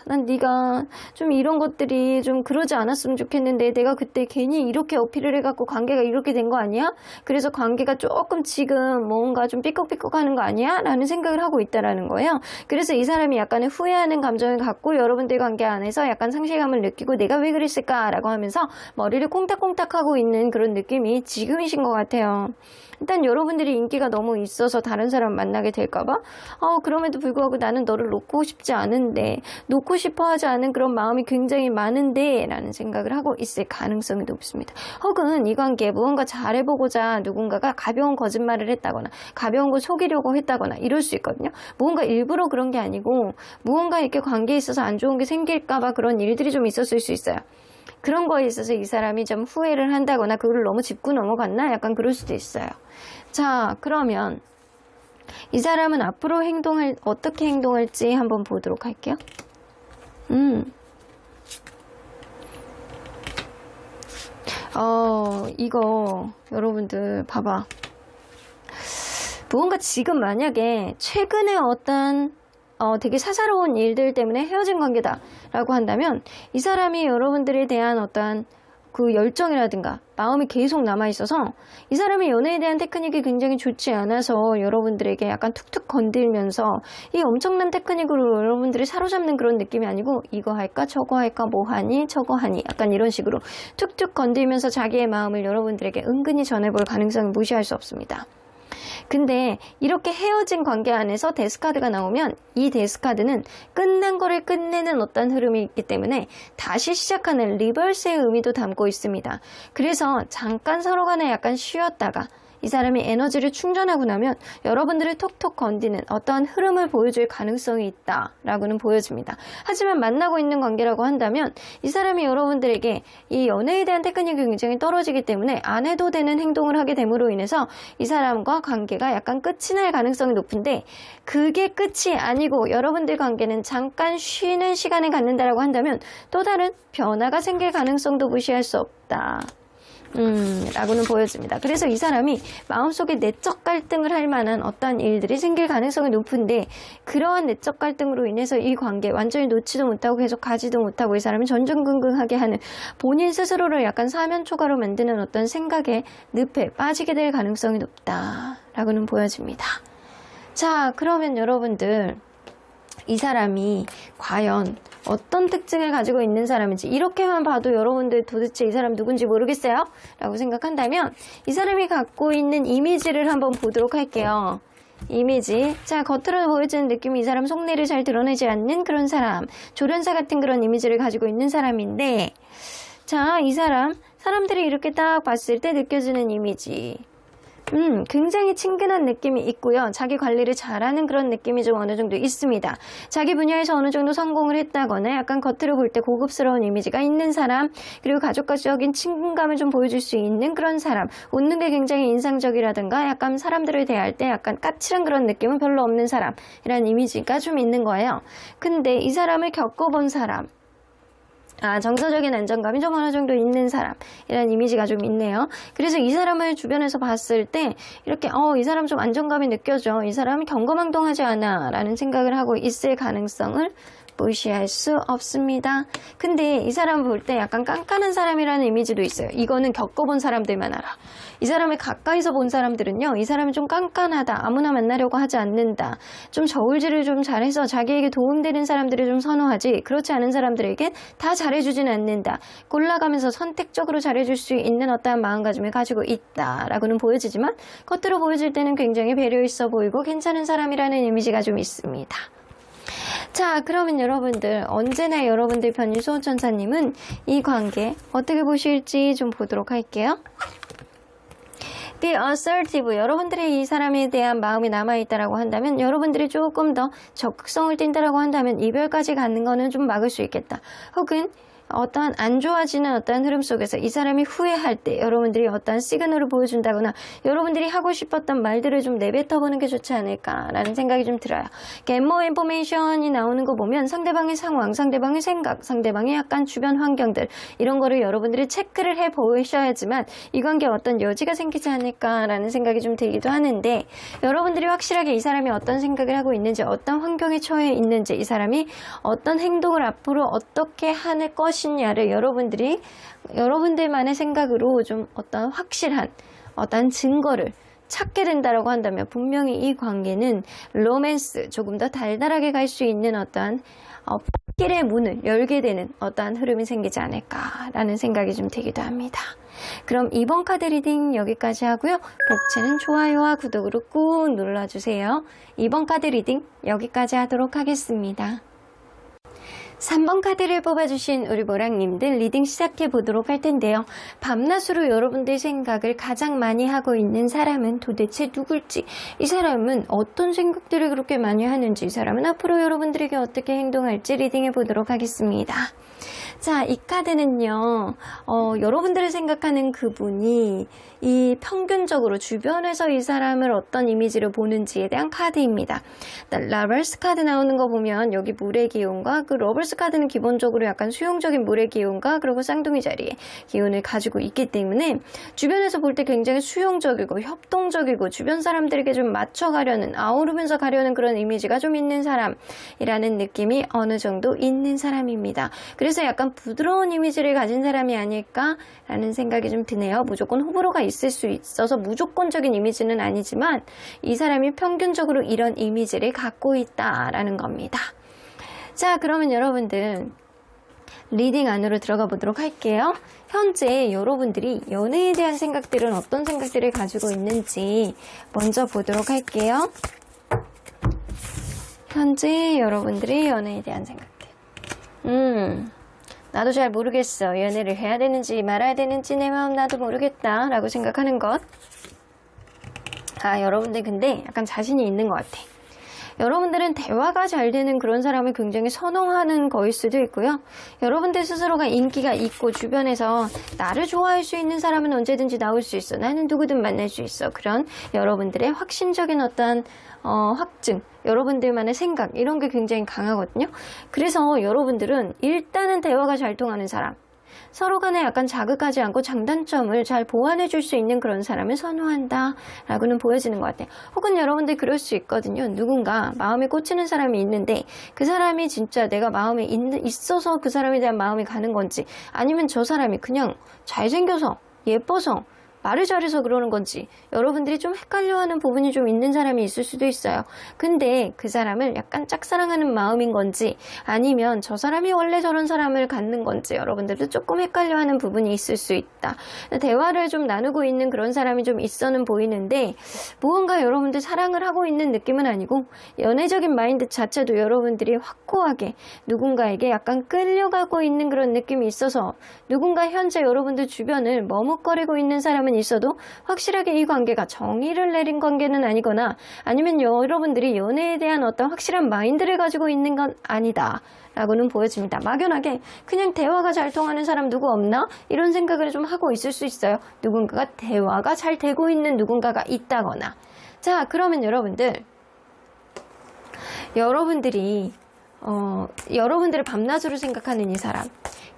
난 네가 좀 이런 것들이 좀 그러지 않았으면 좋겠는데 내가 그때 괜히 이렇게 어필을 해갖고 관계가 이렇게 된 거 아니야? 그래서 관계가 조금 지금 뭔가 좀 삐걱삐걱하는 거 아니야? 라는 생각을 하고 있다라는 거예요. 그래서 이 사람이 약간의 후회하는 감정을 갖고 여러분들 관계 안에서 약간 상실감을 느끼고 내가 왜 그랬을까라고 하면서 머리를 콩닥콩닥하고 있는 그런 느낌이 지금이신 것 같아요. 일단 여러분들이 인기가 너무 있어서 다른 사람 만나게 될까봐 그럼에도 불구하고 나는 너를 놓고 싶지 않은데 놓고 싶어 하지 않은 그런 마음이 굉장히 많은데 라는 생각을 하고 있을 가능성이 높습니다. 혹은 이 관계에 무언가 잘해보고자 누군가가 가벼운 거짓말을 했다거나 가벼운 걸 속이려고 했다거나 이럴 수 있거든요. 무언가 일부러 그런 게 아니고 무언가 이렇게 관계에 있어서 안 좋은 게 생길까봐 그런 일들이 좀 있었을 수 있어요. 그런 거에 있어서 이 사람이 좀 후회를 한다거나 그걸 너무 짚고 넘어갔나? 약간 그럴 수도 있어요. 자, 그러면 이 사람은 앞으로 어떻게 행동할지 한번 보도록 할게요. 이거 여러분들 봐봐. 무언가 지금 만약에 최근에 어떤 되게 사사로운 일들 때문에 헤어진 관계다 라고 한다면 이 사람이 여러분들에 대한 어떤 그 열정이라든가 마음이 계속 남아있어서 이 사람의 연애에 대한 테크닉이 굉장히 좋지 않아서 여러분들에게 약간 툭툭 건들면서 이 엄청난 테크닉으로 여러분들이 사로잡는 그런 느낌이 아니고 이거 할까 저거 할까 뭐 하니 저거 하니 약간 이런 식으로 툭툭 건들면서 자기의 마음을 여러분들에게 은근히 전해볼 가능성을 무시할 수 없습니다. 근데 이렇게 헤어진 관계 안에서 데스카드가 나오면 이 데스카드는 끝난 거를 끝내는 어떤 흐름이 있기 때문에 다시 시작하는 리버스의 의미도 담고 있습니다. 그래서 잠깐 서로 간에 약간 쉬었다가 이 사람이 에너지를 충전하고 나면 여러분들을 톡톡 건드는 어떠한 흐름을 보여줄 가능성이 있다라고는 보여집니다. 하지만 만나고 있는 관계라고 한다면 이 사람이 여러분들에게 이 연애에 대한 테크닉이 굉장히 떨어지기 때문에 안 해도 되는 행동을 하게 됨으로 인해서 이 사람과 관계가 약간 끝이 날 가능성이 높은데 그게 끝이 아니고 여러분들 관계는 잠깐 쉬는 시간을 갖는다라고 한다면 또 다른 변화가 생길 가능성도 무시할 수 없다. 라고는 보여집니다. 그래서 이 사람이 마음속에 내적 갈등을 할 만한 어떤 일들이 생길 가능성이 높은데 그러한 내적 갈등으로 인해서 이 관계 완전히 놓지도 못하고 계속 가지도 못하고 이 사람이 전전긍긍하게 하는 본인 스스로를 약간 사면초가로 만드는 어떤 생각의 늪에 빠지게 될 가능성이 높다라고는 보여집니다. 자, 그러면 여러분들 이 사람이 과연 어떤 특징을 가지고 있는 사람인지 이렇게만 봐도 여러분들 도대체 이 사람 누군지 모르겠어요? 라고 생각한다면 이 사람이 갖고 있는 이미지를 한번 보도록 할게요. 이미지. 자, 겉으로 보여지는 느낌이 이 사람 속내를 잘 드러내지 않는 그런 사람. 조련사 같은 그런 이미지를 가지고 있는 사람인데 자, 이 사람들이 이렇게 딱 봤을 때 느껴지는 이미지. 굉장히 친근한 느낌이 있고요. 자기 관리를 잘하는 그런 느낌이 좀 어느 정도 있습니다. 자기 분야에서 어느 정도 성공을 했다거나 약간 겉으로 볼 때 고급스러운 이미지가 있는 사람, 그리고 가족과적인 친근감을 좀 보여줄 수 있는 그런 사람, 웃는 게 굉장히 인상적이라든가 약간 사람들을 대할 때 약간 까칠한 그런 느낌은 별로 없는 사람이라는 이미지가 좀 있는 거예요. 근데 이 사람을 겪어본 사람, 정서적인 안정감이 좀 어느 정도 있는 사람이라는 이미지가 좀 있네요. 그래서 이 사람을 주변에서 봤을 때 이렇게 이 사람 좀 안정감이 느껴져. 이 사람이 경거망동하지 않아 라는 생각을 하고 있을 가능성을 무시할 수 없습니다. 근데 이 사람 볼 때 약간 깐깐한 사람이라는 이미지도 있어요. 이거는 겪어본 사람들만 알아. 이 사람을 가까이서 본 사람들은요, 이 사람이 좀 깐깐하다, 아무나 만나려고 하지 않는다, 좀 저울질을 좀 잘해서 자기에게 도움되는 사람들을 좀 선호하지, 그렇지 않은 사람들에겐 다 잘해주진 않는다, 골라가면서 선택적으로 잘해줄 수 있는 어떠한 마음가짐을 가지고 있다라고는 보여지지만 겉으로 보여질 때는 굉장히 배려 있어 보이고 괜찮은 사람이라는 이미지가 좀 있습니다. 자, 그러면 여러분들, 언제나 여러분들 편인 수호천사님은 이 관계 어떻게 보실지 좀 보도록 할게요. Be assertive. 여러분들의 이 사람에 대한 마음이 남아있다라고 한다면, 여러분들이 조금 더 적극성을 띈다라고 한다면 이별까지 가는 거는 좀 막을 수 있겠다. 혹은 어떠한 안 좋아지는 어떠한 흐름 속에서 이 사람이 후회할 때 여러분들이 어떠한 시그널을 보여준다거나 여러분들이 하고 싶었던 말들을 좀 내뱉어보는 게 좋지 않을까라는 생각이 좀 들어요. Get more information이 나오는 거 보면 상대방의 상황, 상대방의 생각, 상대방의 약간 주변 환경들 이런 거를 여러분들이 체크를 해보셔야지만 이 관계에 어떤 여지가 생기지 않을까라는 생각이 좀 들기도 하는데, 여러분들이 확실하게 이 사람이 어떤 생각을 하고 있는지, 어떤 환경에 처해 있는지, 이 사람이 어떤 행동을 앞으로 어떻게 하는 것이냐를 여러분들만의 생각으로 좀 어떤 확실한 어떤 증거를 찾게 된다라고 한다면 분명히 이 관계는 로맨스, 조금 더 달달하게 갈 수 있는 어떠한 길의 문을 열게 되는 어떠한 흐름이 생기지 않을까라는 생각이 좀 들기도 합니다. 그럼 이번 카드 리딩 여기까지 하고요. 복채는 좋아요와 구독으로 꾹 눌러주세요. 이번 카드 리딩 여기까지 하도록 하겠습니다. 3번 카드를 뽑아주신 우리 보랑님들 리딩 시작해 보도록 할 텐데요. 밤낮으로 여러분들 생각을 가장 많이 하고 있는 사람은 도대체 누굴지, 이 사람은 어떤 생각들을 그렇게 많이 하는지, 이 사람은 앞으로 여러분들에게 어떻게 행동할지 리딩해 보도록 하겠습니다. 자, 이 카드는요, 여러분들을 생각하는 그분이 이 평균적으로 주변에서 이 사람을 어떤 이미지로 보는지에 대한 카드입니다. 러버스 카드 나오는 거 보면 여기 물의 기운과 그 러버스 카드는 기본적으로 약간 수용적인 물의 기운과 그리고 쌍둥이 자리의 기운을 가지고 있기 때문에 주변에서 볼 때 굉장히 수용적이고 협동적이고 주변 사람들에게 좀 맞춰가려는, 아우르면서 가려는 그런 이미지가 좀 있는 사람이라는 느낌이 어느 정도 있는 사람입니다. 그래서 약간 부드러운 이미지를 가진 사람이 아닐까라는 생각이 좀 드네요. 무조건 호불호가 있을 수 있어서 무조건적인 이미지는 아니지만 이 사람이 평균적으로 이런 이미지를 갖고 있다라는 겁니다. 자, 그러면 여러분들 리딩 안으로 들어가 보도록 할게요. 현재 여러분들이 연애에 대한 생각들은 어떤 생각들을 가지고 있는지 먼저 보도록 할게요. 현재 여러분들의 연애에 대한 생각들. 나도 잘 모르겠어. 연애를 해야 되는지 말아야 되는지 내 마음 나도 모르겠다 라고 생각하는 것. 여러분들 근데 약간 자신이 있는 것 같아. 여러분들은 대화가 잘 되는 그런 사람을 굉장히 선호하는 거일 수도 있고요. 여러분들 스스로가 인기가 있고 주변에서 나를 좋아할 수 있는 사람은 언제든지 나올 수 있어. 나는 누구든 만날 수 있어. 그런 여러분들의 확신적인 어떤 확증, 여러분들만의 생각 이런 게 굉장히 강하거든요. 그래서 여러분들은 일단은 대화가 잘 통하는 사람, 서로 간에 약간 자극하지 않고 장단점을 잘 보완해 줄 수 있는 그런 사람을 선호한다 라고는 보여지는 것 같아요. 혹은 여러분들 그럴 수 있거든요. 누군가 마음에 꽂히는 사람이 있는데 그 사람이 진짜 내가 마음에 있어서 그 사람에 대한 마음이 가는 건지, 아니면 저 사람이 그냥 잘생겨서 예뻐서 말을 잘해서 그러는 건지 여러분들이 좀 헷갈려하는 부분이 좀 있는 사람이 있을 수도 있어요. 근데 그 사람을 약간 짝사랑하는 마음인 건지, 아니면 저 사람이 원래 저런 사람을 갖는 건지 여러분들도 조금 헷갈려하는 부분이 있을 수 있다. 대화를 좀 나누고 있는 그런 사람이 좀 있어는 보이는데 무언가 여러분들 사랑을 하고 있는 느낌은 아니고 연애적인 마인드 자체도 여러분들이 확고하게 누군가에게 약간 끌려가고 있는 그런 느낌이 있어서 누군가 현재 여러분들 주변을 머뭇거리고 있는 사람은 있어도 확실하게 이 관계가 정의를 내린 관계는 아니거나, 아니면 여러분들이 연애에 대한 어떤 확실한 마인드를 가지고 있는 건 아니다 라고는 보여집니다. 막연하게 그냥 대화가 잘 통하는 사람 누구 없나? 이런 생각을 좀 하고 있을 수 있어요. 누군가가 대화가 잘 되고 있는 누군가가 있다거나. 자, 그러면 여러분들이 여러분들을 밤낮으로 생각하는 이 사람,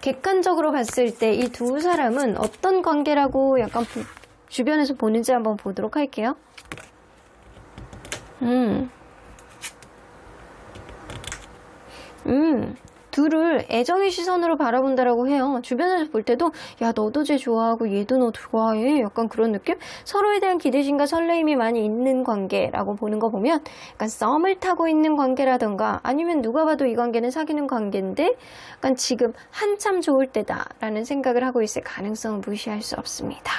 객관적으로 봤을 때 이 두 사람은 어떤 관계라고 약간 주변에서 보는지 한번 보도록 할게요. 둘을 애정의 시선으로 바라본다라고 해요. 주변에서 볼 때도 야 너도 쟤 좋아하고 얘도 너 좋아해, 약간 그런 느낌? 서로에 대한 기대심과 설레임이 많이 있는 관계라고 보는 거 보면 약간 썸을 타고 있는 관계라던가, 아니면 누가 봐도 이 관계는 사귀는 관계인데 약간 지금 한참 좋을 때다라는 생각을 하고 있을 가능성은 무시할 수 없습니다.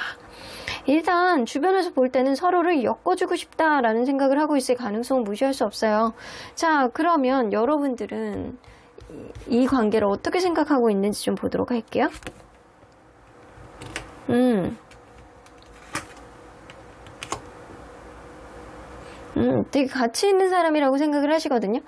일단 주변에서 볼 때는 서로를 엮어주고 싶다라는 생각을 하고 있을 가능성은 무시할 수 없어요. 자, 그러면 여러분들은 이 관계를 어떻게 생각하고 있는지 좀 보도록 할게요. 되게 가치 있는 사람이라고 생각을 하시거든요.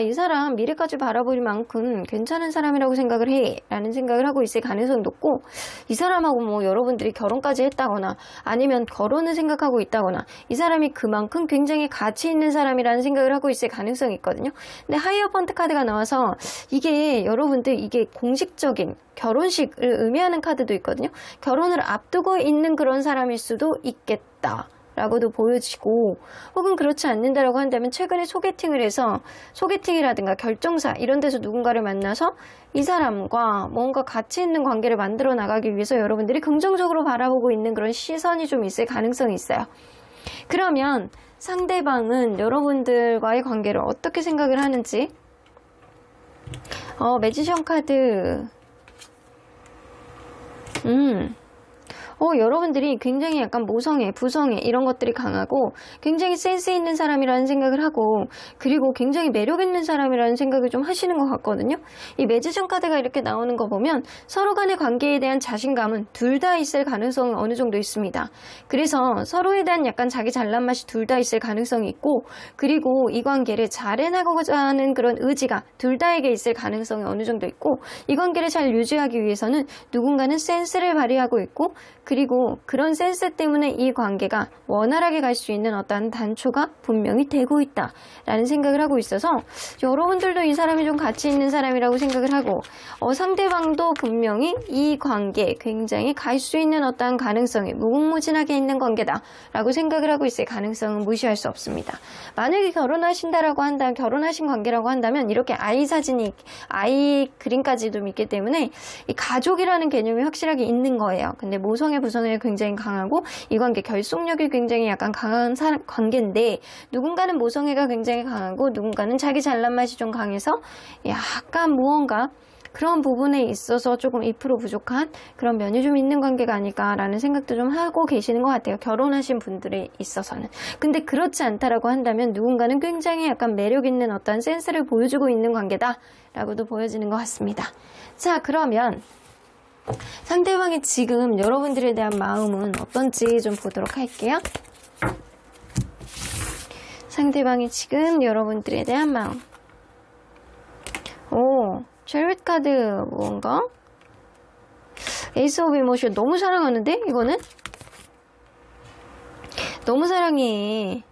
이 사람 미래까지 바라볼 만큼 괜찮은 사람이라고 생각을 해 라는 생각을 하고 있을 가능성이 높고, 이 사람하고 뭐 여러분들이 결혼까지 했다거나 아니면 결혼을 생각하고 있다거나 이 사람이 그만큼 굉장히 가치 있는 사람이라는 생각을 하고 있을 가능성이 있거든요. 근데 하이어펀트 카드가 나와서 이게 여러분들 이게 공식적인 결혼식을 의미하는 카드도 있거든요. 결혼을 앞두고 있는 그런 사람일 수도 있겠다 라고도 보여지고, 혹은 그렇지 않는다라고 한다면 최근에 소개팅을 해서 소개팅이라든가 결정사 이런 데서 누군가를 만나서 이 사람과 뭔가 가치 있는 관계를 만들어 나가기 위해서 여러분들이 긍정적으로 바라보고 있는 그런 시선이 좀 있을 가능성이 있어요. 그러면 상대방은 여러분들과의 관계를 어떻게 생각을 하는지, 매지션 카드 여러분들이 굉장히 약간 모성애, 부성애 이런 것들이 강하고 굉장히 센스 있는 사람이라는 생각을 하고, 그리고 굉장히 매력 있는 사람이라는 생각을 좀 하시는 것 같거든요. 이 매지션 카드가 이렇게 나오는 거 보면 서로 간의 관계에 대한 자신감은 둘 다 있을 가능성은 어느 정도 있습니다. 그래서 서로에 대한 약간 자기 잘난 맛이 둘 다 있을 가능성이 있고, 그리고 이 관계를 잘 해나가고자 하는 그런 의지가 둘 다에게 있을 가능성이 어느 정도 있고, 이 관계를 잘 유지하기 위해서는 누군가는 센스를 발휘하고 있고, 그리고 그런 센스 때문에 이 관계가 원활하게 갈 수 있는 어떤 단초가 분명히 되고 있다라는 생각을 하고 있어서 여러분들도 이 사람이 좀 가치 있는 사람이라고 생각을 하고, 상대방도 분명히 이 관계에 굉장히 갈 수 있는 어떤 가능성이 무궁무진하게 있는 관계다라고 생각을 하고 있을 가능성은 무시할 수 없습니다. 만약에 결혼하신 관계라고 한다면 이렇게 아이 그림까지도 있기 때문에 이 가족이라는 개념이 확실하게 있는 거예요. 근데 모성애 부성애가 굉장히 강하고 이 관계 결속력이 굉장히 약간 강한 관계인데, 누군가는 모성애가 굉장히 강하고 누군가는 자기 잘난 맛이 좀 강해서 약간 무언가 그런 부분에 있어서 조금 2% 부족한 그런 면이 좀 있는 관계가 아닐까라는 생각도 좀 하고 계시는 것 같아요. 결혼하신 분들에 있어서는. 근데 그렇지 않다라고 한다면 누군가는 굉장히 약간 매력 있는 어떤 센스를 보여주고 있는 관계다라고도 보여지는 것 같습니다. 자, 그러면 상대방이 지금 여러분들에 대한 마음은 어떤지 좀 보도록 할게요. 상대방이 지금 여러분들에 대한 마음. 오, 체리엇 카드 뭔가? 에이스 오브 이모션 너무 사랑하는데? 이거는? 너무 사랑해.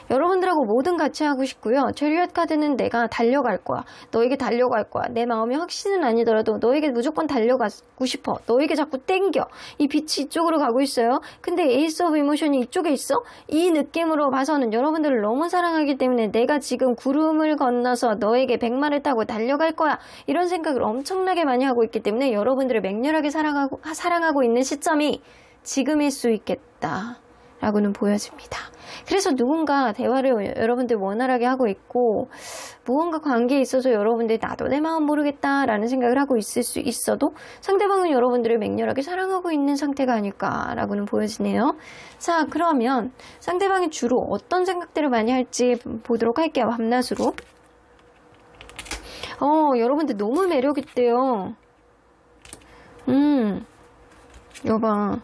여러분들하고 뭐든 같이 하고 싶고요. 체리엇 카드는 내가 달려갈 거야. 너에게 달려갈 거야. 내 마음이 확신은 아니더라도 너에게 무조건 달려가고 싶어. 너에게 자꾸 땡겨. 이 빛이 이쪽으로 가고 있어요. 근데 에이스 오브 이모션이 이쪽에 있어? 이 느낌으로 봐서는 여러분들을 너무 사랑하기 때문에 내가 지금 구름을 건너서 너에게 백마를 타고 달려갈 거야. 이런 생각을 엄청나게 많이 하고 있기 때문에 여러분들을 맹렬하게 사랑하고 있는 시점이 지금일 수 있겠다. 라고는 보여집니다. 그래서 누군가 대화를 여러분들 원활하게 하고 있고 무언가 관계에 있어서 여러분들이 나도 내 마음 모르겠다 라는 생각을 하고 있을 수 있어도 상대방은 여러분들을 맹렬하게 사랑하고 있는 상태가 아닐까라고는 보여지네요. 자, 그러면 상대방이 주로 어떤 생각들을 많이 할지 보도록 할게요. 밤낮으로. 여러분들 너무 매력있대요. 여봐.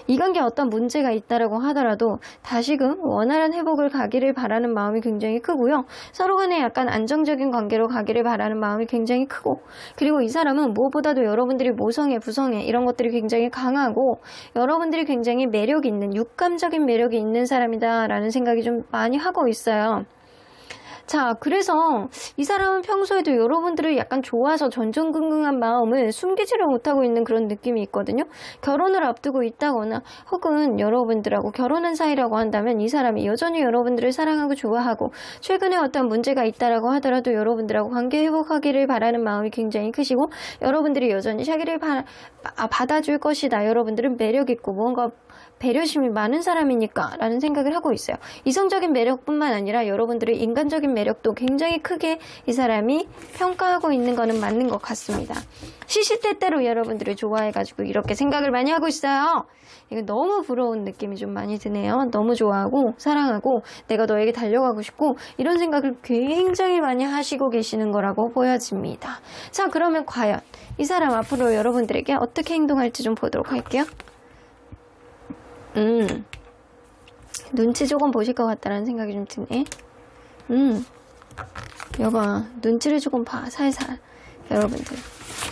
이 관계에 어떤 문제가 있다라고 하더라도 다시금 원활한 회복을 가기를 바라는 마음이 굉장히 크고요. 서로 간에 약간 안정적인 관계로 가기를 바라는 마음이 굉장히 크고, 그리고 이 사람은 무엇보다도 여러분들이 모성애, 부성애 이런 것들이 굉장히 강하고 여러분들이 굉장히 매력 있는, 육감적인 매력이 있는 사람이다라는 생각이 좀 많이 하고 있어요. 자, 그래서 이 사람은 평소에도 여러분들을 약간 좋아서 전전긍긍한 마음을 숨기지를 못하고 있는 그런 느낌이 있거든요. 결혼을 앞두고 있다거나 혹은 여러분들하고 결혼한 사이라고 한다면 이 사람이 여전히 여러분들을 사랑하고 좋아하고 최근에 어떤 문제가 있다라고 하더라도 여러분들하고 관계 회복하기를 바라는 마음이 굉장히 크시고 여러분들이 여전히 자기를 받아줄 것이다. 여러분들은 매력있고 뭔가 배려심이 많은 사람이니까 라는 생각을 하고 있어요. 이성적인 매력뿐만 아니라 여러분들의 인간적인 매력도 굉장히 크게 이 사람이 평가하고 있는 거는 맞는 것 같습니다. 시시때때로 여러분들을 좋아해가지고 이렇게 생각을 많이 하고 있어요. 이거 너무 부러운 느낌이 좀 많이 드네요. 너무 좋아하고 사랑하고 내가 너에게 달려가고 싶고 이런 생각을 굉장히 많이 하시고 계시는 거라고 보여집니다. 자, 그러면 과연 이 사람 앞으로 여러분들에게 어떻게 행동할지 좀 보도록 할게요. 눈치 조금 보실 것 같다라는 생각이 좀 드네. 여봐, 눈치를 조금 봐, 살살.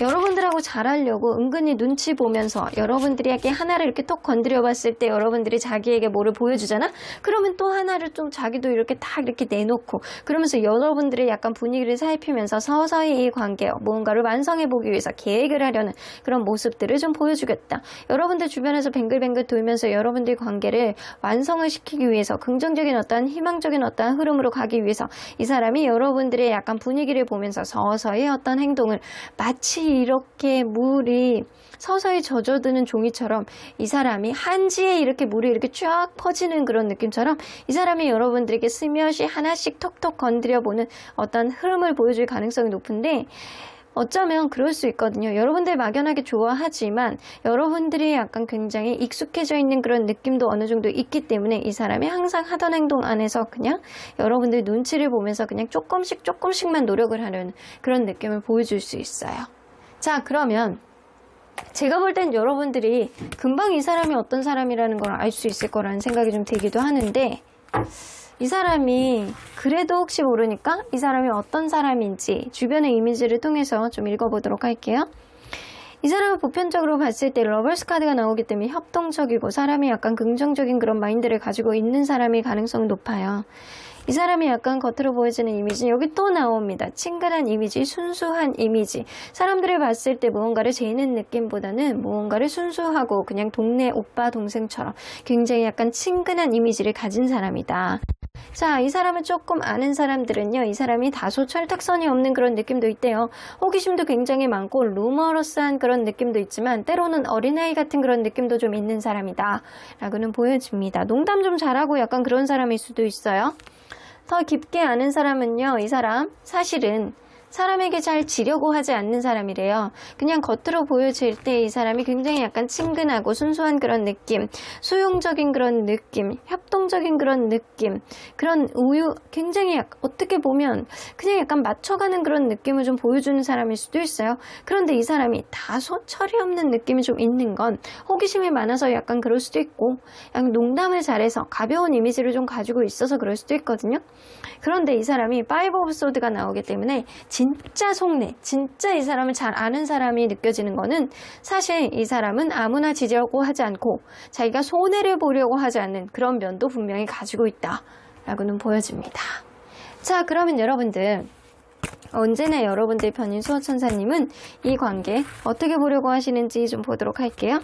여러분들하고 잘하려고 은근히 눈치 보면서 여러분들에게 하나를 이렇게 톡 건드려 봤을 때 여러분들이 자기에게 뭐를 보여주잖아? 그러면 또 하나를 좀 자기도 이렇게 딱 이렇게 내놓고 그러면서 여러분들의 약간 분위기를 살피면서 서서히 이 관계 무언가를 완성해 보기 위해서 계획을 하려는 그런 모습들을 좀 보여주겠다. 여러분들 주변에서 뱅글뱅글 돌면서 여러분들의 관계를 완성을 시키기 위해서 긍정적인 어떤 희망적인 어떤 흐름으로 가기 위해서 이 사람이 여러분들의 약간 분위기를 보면서 서서히 어떤 행동을 마치 이렇게 물이 서서히 젖어드는 종이처럼 이 사람이 한지에 이렇게 물이 이렇게 쫙 퍼지는 그런 느낌처럼 이 사람이 여러분들에게 스며시 하나씩 톡톡 건드려보는 어떤 흐름을 보여줄 가능성이 높은데 어쩌면 그럴 수 있거든요. 여러분들 막연하게 좋아하지만 여러분들이 약간 굉장히 익숙해져 있는 그런 느낌도 어느 정도 있기 때문에 이 사람이 항상 하던 행동 안에서 그냥 여러분들 눈치를 보면서 그냥 조금씩만 노력을 하려는 그런 느낌을 보여줄 수 있어요. 자, 그러면 제가 볼 땐 여러분들이 금방 이 사람이 어떤 사람이라는 걸 알 수 있을 거라는 생각이 좀 들기도 하는데 이 사람이 그래도 혹시 모르니까 이 사람이 어떤 사람인지 주변의 이미지를 통해서 좀 읽어보도록 할게요. 이 사람은 보편적으로 봤을 때 러버스 카드가 나오기 때문에 협동적이고 사람이 약간 긍정적인 그런 마인드를 가지고 있는 사람일 가능성이 높아요. 이 사람이 약간 겉으로 보여지는 이미지는 여기 또 나옵니다. 친근한 이미지, 순수한 이미지. 사람들을 봤을 때 무언가를 재는 느낌보다는 무언가를 순수하고 그냥 동네 오빠 동생처럼 굉장히 약간 친근한 이미지를 가진 사람이다. 자, 이 사람을 조금 아는 사람들은요, 이 사람이 다소 철딱선이 없는 그런 느낌도 있대요. 호기심도 굉장히 많고 루머러스한 그런 느낌도 있지만 때로는 어린아이 같은 그런 느낌도 좀 있는 사람이다 라고는 보여집니다. 농담 좀 잘하고 약간 그런 사람일 수도 있어요. 더 깊게 아는 사람은요, 이 사람 사실은 사람에게 잘 지려고 하지 않는 사람이래요. 그냥 겉으로 보여질 때 이 사람이 굉장히 약간 친근하고 순수한 그런 느낌, 수용적인 그런 느낌, 협동적인 그런 느낌, 그런 굉장히 어떻게 보면 그냥 약간 맞춰가는 그런 느낌을 좀 보여주는 사람일 수도 있어요. 그런데 이 사람이 다소 철이 없는 느낌이 좀 있는 건 호기심이 많아서 약간 그럴 수도 있고, 약간 농담을 잘해서 가벼운 이미지를 좀 가지고 있어서 그럴 수도 있거든요. 그런데 이 사람이 파이브 오브 소드가 나오기 때문에 진짜 속내, 진짜 이 사람을 잘 아는 사람이 느껴지는 거는 사실 이 사람은 아무나 지려고 하지 않고 자기가 손해를 보려고 하지 않는 그런 면도 분명히 가지고 있다라고는 보여집니다. 자, 그러면 여러분들, 언제나 여러분들 편인 수호천사님은 이 관계 어떻게 보려고 하시는지 좀 보도록 할게요.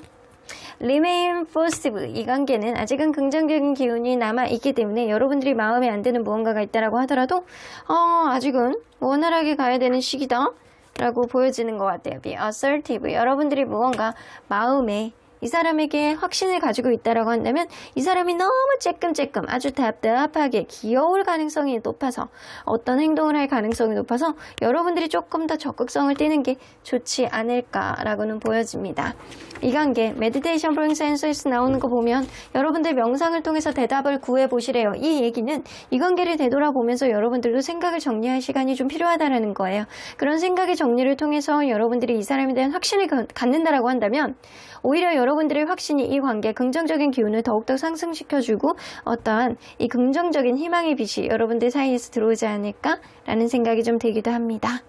Remain positive. 이 관계는 아직은 긍정적인 기운이 남아있기 때문에 여러분들이 마음에 안 드는 무언가가 있다라고 하더라도 아직은 원활하게 가야 되는 시기다 라고 보여지는 것 같아요. Be assertive. 여러분들이 무언가 마음에 이 사람에게 확신을 가지고 있다라고 한다면 이 사람이 너무 쬐끔쬐끔 아주 답답하게 귀여울 가능성이 높아서, 어떤 행동을 할 가능성이 높아서 여러분들이 조금 더 적극성을 띠는 게 좋지 않을까라고는 보여집니다. 이 관계 메디테이션 브링스 앤서스 나오는 거 보면 여러분들 명상을 통해서 대답을 구해보시래요. 이 얘기는 이 관계를 되돌아보면서 여러분들도 생각을 정리할 시간이 좀 필요하다는 거예요. 그런 생각의 정리를 통해서 여러분들이 이 사람에 대한 확신을 갖는다라고 한다면 오히려 여러분들의 확신이 이 관계의 긍정적인 기운을 더욱더 상승시켜주고 어떠한 이 긍정적인 희망의 빛이 여러분들 사이에서 들어오지 않을까라는 생각이 좀 들기도 합니다.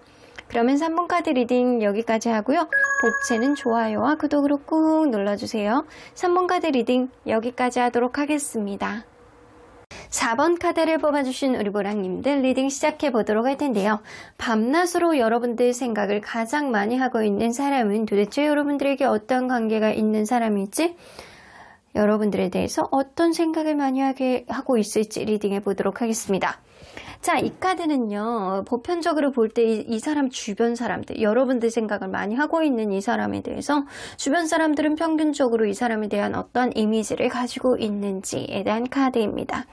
그러면 3번 카드 리딩 여기까지 하고요. 복채는 좋아요와 구독으로 꾹 눌러주세요. 3번 카드 리딩 여기까지 하도록 하겠습니다. 4번 카드를 뽑아주신 우리 보랑님들 리딩 시작해 보도록 할 텐데요. 밤낮으로 여러분들 생각을 가장 많이 하고 있는 사람은 도대체 여러분들에게 어떤 관계가 있는 사람일지, 여러분들에 대해서 어떤 생각을 많이 하고 있을지 리딩해 보도록 하겠습니다. 자, 이 카드는요, 보편적으로 볼 때 이 사람 주변 사람들, 여러분들 생각을 많이 하고 있는 이 사람에 대해서 주변 사람들은 평균적으로 이 사람에 대한 어떤 이미지를 가지고 있는지에 대한 카드입니다.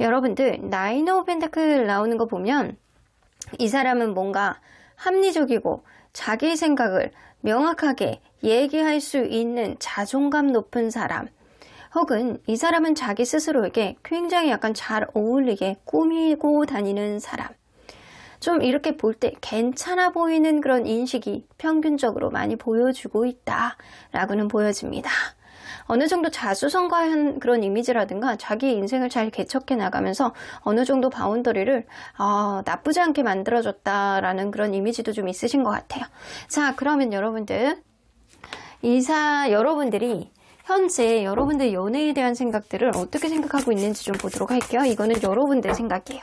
여러분들 나인 오브 펜타클 나오는 거 보면 이 사람은 뭔가 합리적이고 자기 생각을 명확하게 얘기할 수 있는 자존감 높은 사람, 혹은 이 사람은 자기 스스로에게 굉장히 약간 잘 어울리게 꾸미고 다니는 사람, 좀 이렇게 볼 때 괜찮아 보이는 그런 인식이 평균적으로 많이 보여주고 있다라고는 보여집니다. 어느 정도 자수성가한 그런 이미지라든가 자기 인생을 잘 개척해 나가면서 어느 정도 바운더리를 나쁘지 않게 만들어줬다라는 그런 이미지도 좀 있으신 것 같아요. 자, 그러면 여러분들, 여러분들이 현재 여러분들 연애에 대한 생각들을 어떻게 생각하고 있는지 좀 보도록 할게요. 이거는 여러분들 생각이에요.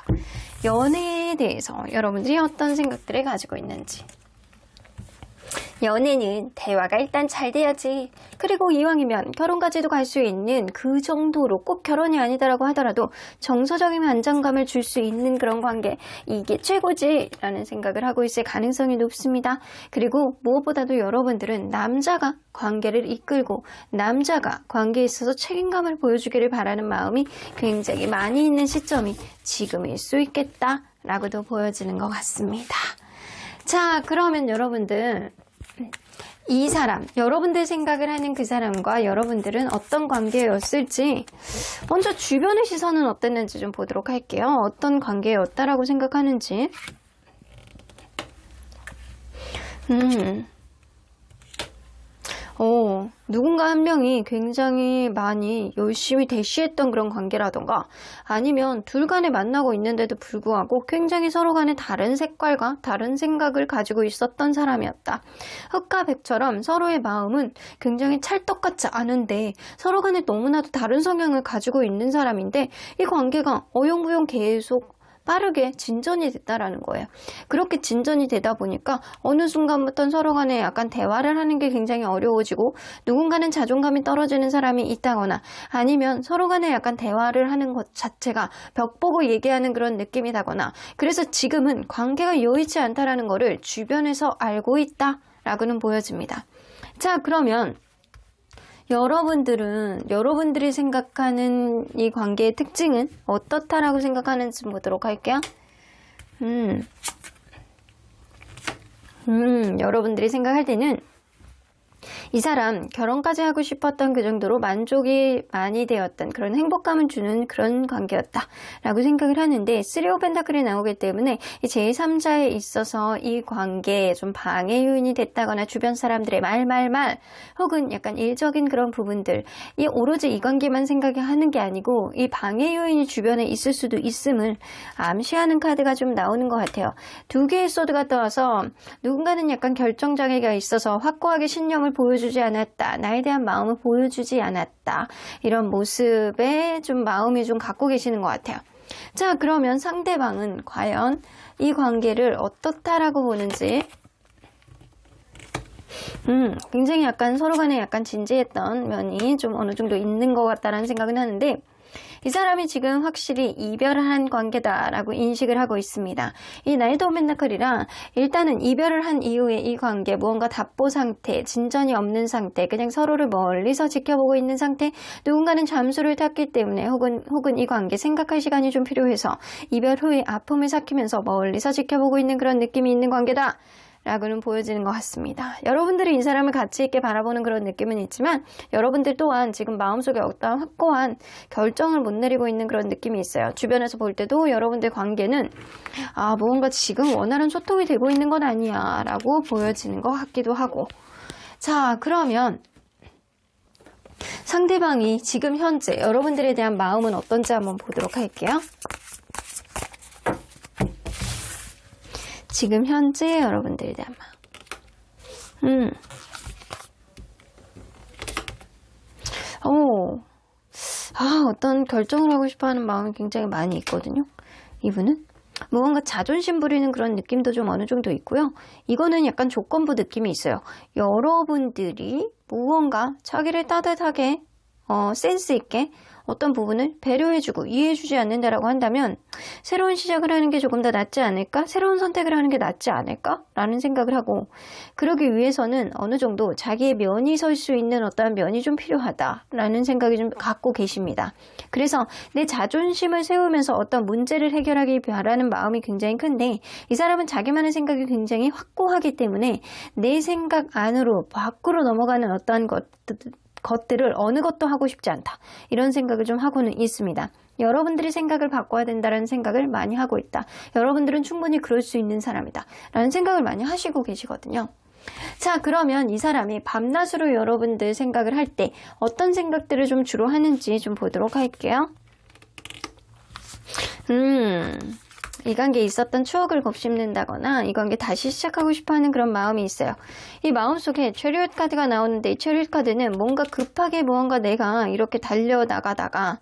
연애에 대해서 여러분들이 어떤 생각들을 가지고 있는지. 연애는 대화가 일단 잘 돼야지. 그리고 이왕이면 결혼까지도 갈 수 있는 그 정도로 꼭 결혼이 아니다라고 하더라도 정서적인 안정감을 줄 수 있는 그런 관계, 이게 최고지 라는 생각을 하고 있을 가능성이 높습니다. 그리고 무엇보다도 여러분들은 남자가 관계를 이끌고 남자가 관계에 있어서 책임감을 보여주기를 바라는 마음이 굉장히 많이 있는 시점이 지금일 수 있겠다라고도 보여지는 것 같습니다. 자, 그러면 여러분들, 이 사람, 여러분들 생각을 하는 그 사람과 여러분들은 어떤 관계였을지, 먼저 주변의 시선은 어땠는지 좀 보도록 할게요. 어떤 관계였다라고 생각하는지. 누군가 한 명이 굉장히 많이 열심히 대시했던 그런 관계라던가, 아니면 둘 간에 만나고 있는데도 불구하고 굉장히 서로 간에 다른 색깔과 다른 생각을 가지고 있었던 사람이었다. 흑과 백처럼 서로의 마음은 굉장히 찰떡같지 않은데 서로 간에 너무나도 다른 성향을 가지고 있는 사람인데 이 관계가 어영부영 계속 빠르게 진전이 됐다라는 거예요. 그렇게 진전이 되다 보니까 어느 순간부터는 서로 간에 약간 대화를 하는 게 굉장히 어려워지고, 누군가는 자존감이 떨어지는 사람이 있다거나, 아니면 서로 간에 약간 대화를 하는 것 자체가 벽 보고 얘기하는 그런 느낌이 나거나, 그래서 지금은 관계가 여의치 않다라는 거를 주변에서 알고 있다라고는 보여집니다. 자, 그러면 여러분들이 생각하는 이 관계의 특징은 어떻다라고 생각하는지 보도록 할게요. 여러분들이 생각할 때는 이 사람 결혼까지 하고 싶었던 그 정도로 만족이 많이 되었던 그런 행복감을 주는 그런 관계였다 라고 생각을 하는데 3 오브 펜타클이 나오기 때문에 이 제3자에 있어서 이 관계에 좀 방해 요인이 됐다거나 주변 사람들의 말 혹은 약간 일적인 그런 부분들 이 오로지 이 관계만 생각하는 게 아니고 이 방해 요인이 주변에 있을 수도 있음을 암시하는 카드가 좀 나오는 것 같아요. 2개의 소드가 떠와서 누군가는 약간 결정장애가 있어서 확고하게 신념을 보여주지 않았다. 나에 대한 마음을 보여주지 않았다. 이런 모습에 좀 마음이 좀 갖고 계시는 것 같아요. 자, 그러면 상대방은 과연 이 관계를 어떻다라고 보는지 굉장히 약간 서로 간에 약간 진지했던 면이 좀 어느 정도 있는 것 같다라는 생각은 하는데 이 사람이 지금 확실히 이별을 한 관계다라고 인식을 하고 있습니다. 이 나이트 오브 펜타클이라 일단은 이별을 한 이후에 이 관계 무언가 답보 상태, 진전이 없는 상태, 그냥 서로를 멀리서 지켜보고 있는 상태, 누군가는 잠수를 탔기 때문에 혹은 이 관계 생각할 시간이 좀 필요해서 이별 후에 아픔을 삭히면서 멀리서 지켜보고 있는 그런 느낌이 있는 관계다. 라고는 보여지는 것 같습니다. 여러분들이 이 사람을 가치 있게 바라보는 그런 느낌은 있지만 여러분들 또한 지금 마음속에 어떤 확고한 결정을 못 내리고 있는 그런 느낌이 있어요. 주변에서 볼 때도 여러분들 관계는 무언가 지금 원활한 소통이 되고 있는 건 아니야 라고 보여지는 것 같기도 하고 자 그러면 상대방이 지금 현재 여러분들에 대한 마음은 어떤지 한번 보도록 할게요. 지금 현재 여러분들에 대한 마음. 어떤 결정을 하고 싶어 하는 마음이 굉장히 많이 있거든요. 이분은 무언가 자존심 부리는 그런 느낌도 좀 어느 정도 있고요. 이거는 약간 조건부 느낌이 있어요. 여러분들이 무언가 자기를 따뜻하게 센스 있게 어떤 부분을 배려해주고 이해해주지 않는다라고 한다면 새로운 시작을 하는 게 조금 더 낫지 않을까? 새로운 선택을 하는 게 낫지 않을까? 라는 생각을 하고 그러기 위해서는 어느 정도 자기의 면이 설 수 있는 어떠한 면이 좀 필요하다라는 생각이 좀 갖고 계십니다. 그래서 내 자존심을 세우면서 어떤 문제를 해결하기 바라는 마음이 굉장히 큰데 이 사람은 자기만의 생각이 굉장히 확고하기 때문에 내 생각 안으로 밖으로 넘어가는 어떠한 것들을 어느 것도 하고 싶지 않다. 이런 생각을 좀 하고는 있습니다. 여러분들이 생각을 바꿔야 된다는 생각을 많이 하고 있다. 여러분들은 충분히 그럴 수 있는 사람이다. 라는 생각을 많이 하시고 계시거든요. 자, 그러면 이 사람이 밤낮으로 여러분들 생각을 할 때 어떤 생각들을 좀 주로 하는지 좀 보도록 할게요. 이 관계에 있었던 추억을 곱씹는다거나 이 관계 다시 시작하고 싶어하는 그런 마음이 있어요. 이 마음속에 체리엇 카드가 나오는데 이 체리엇 카드는 뭔가 급하게 무언가 내가 이렇게 달려나가다가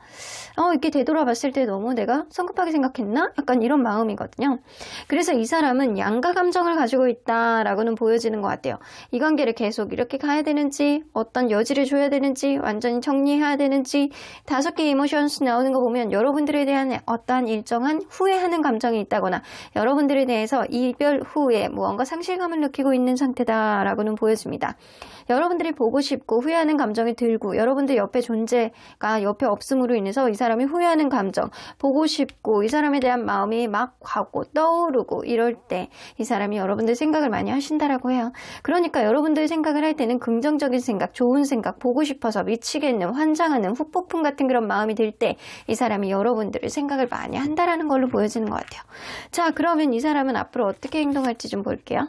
이렇게 되돌아봤을 때 너무 내가 성급하게 생각했나? 약간 이런 마음이거든요. 그래서 이 사람은 양가 감정을 가지고 있다라고는 보여지는 것 같아요. 이 관계를 계속 이렇게 가야 되는지 어떤 여지를 줘야 되는지 완전히 정리해야 되는지 5개의 이모션스 나오는 거 보면 여러분들에 대한 어떠한 일정한 후회하는 감정이 있다거나 여러분들에 대해서 이별 후에 무언가 상실감을 느끼고 있는 상태다라고는 보여집니다. 여러분들이 보고 싶고 후회하는 감정이 들고 여러분들 옆에 존재가 옆에 없음으로 인해서 이 사람이 후회하는 감정, 보고 싶고 이 사람에 대한 마음이 막 가고 떠오르고 이럴 때 이 사람이 여러분들 생각을 많이 하신다라고 해요. 그러니까 여러분들 생각을 할 때는 긍정적인 생각, 좋은 생각, 보고 싶어서 미치겠는, 환장하는, 후폭풍 같은 그런 마음이 들 때 이 사람이 여러분들을 생각을 많이 한다라는 걸로 보여지는 것 같아요. 자, 그러면 이 사람은 앞으로 어떻게 행동할지 좀 볼게요.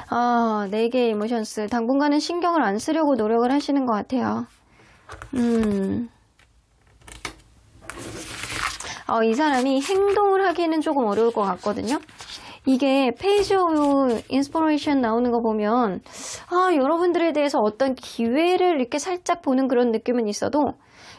4개의 이모션스. 당분간은 신경을 안 쓰려고 노력을 하시는 것 같아요. 이 사람이 행동을 하기에는 조금 어려울 것 같거든요. 이게 페이지 오브 인스피레이션 나오는 거 보면 여러분들에 대해서 어떤 기회를 이렇게 살짝 보는 그런 느낌은 있어도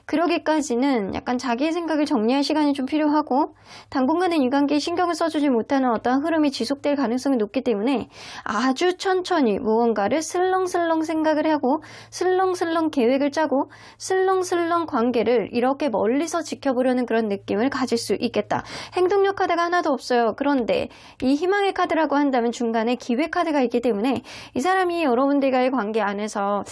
그러기까지는 약간 자기의 생각을 정리할 시간이 좀 필요하고 당분간은 이 관계에 신경을 써주지 못하는 어떤 흐름이 지속될 가능성이 높기 때문에 아주 천천히 무언가를 슬렁슬렁 생각을 하고 슬렁슬렁 계획을 짜고 슬렁슬렁 관계를 이렇게 멀리서 지켜보려는 그런 느낌을 가질 수 있겠다. 행동력 카드가 하나도 없어요. 그런데 이 희망의 카드라고 한다면 중간에 기회 카드가 있기 때문에 이 사람이 여러분들과의 관계 안에서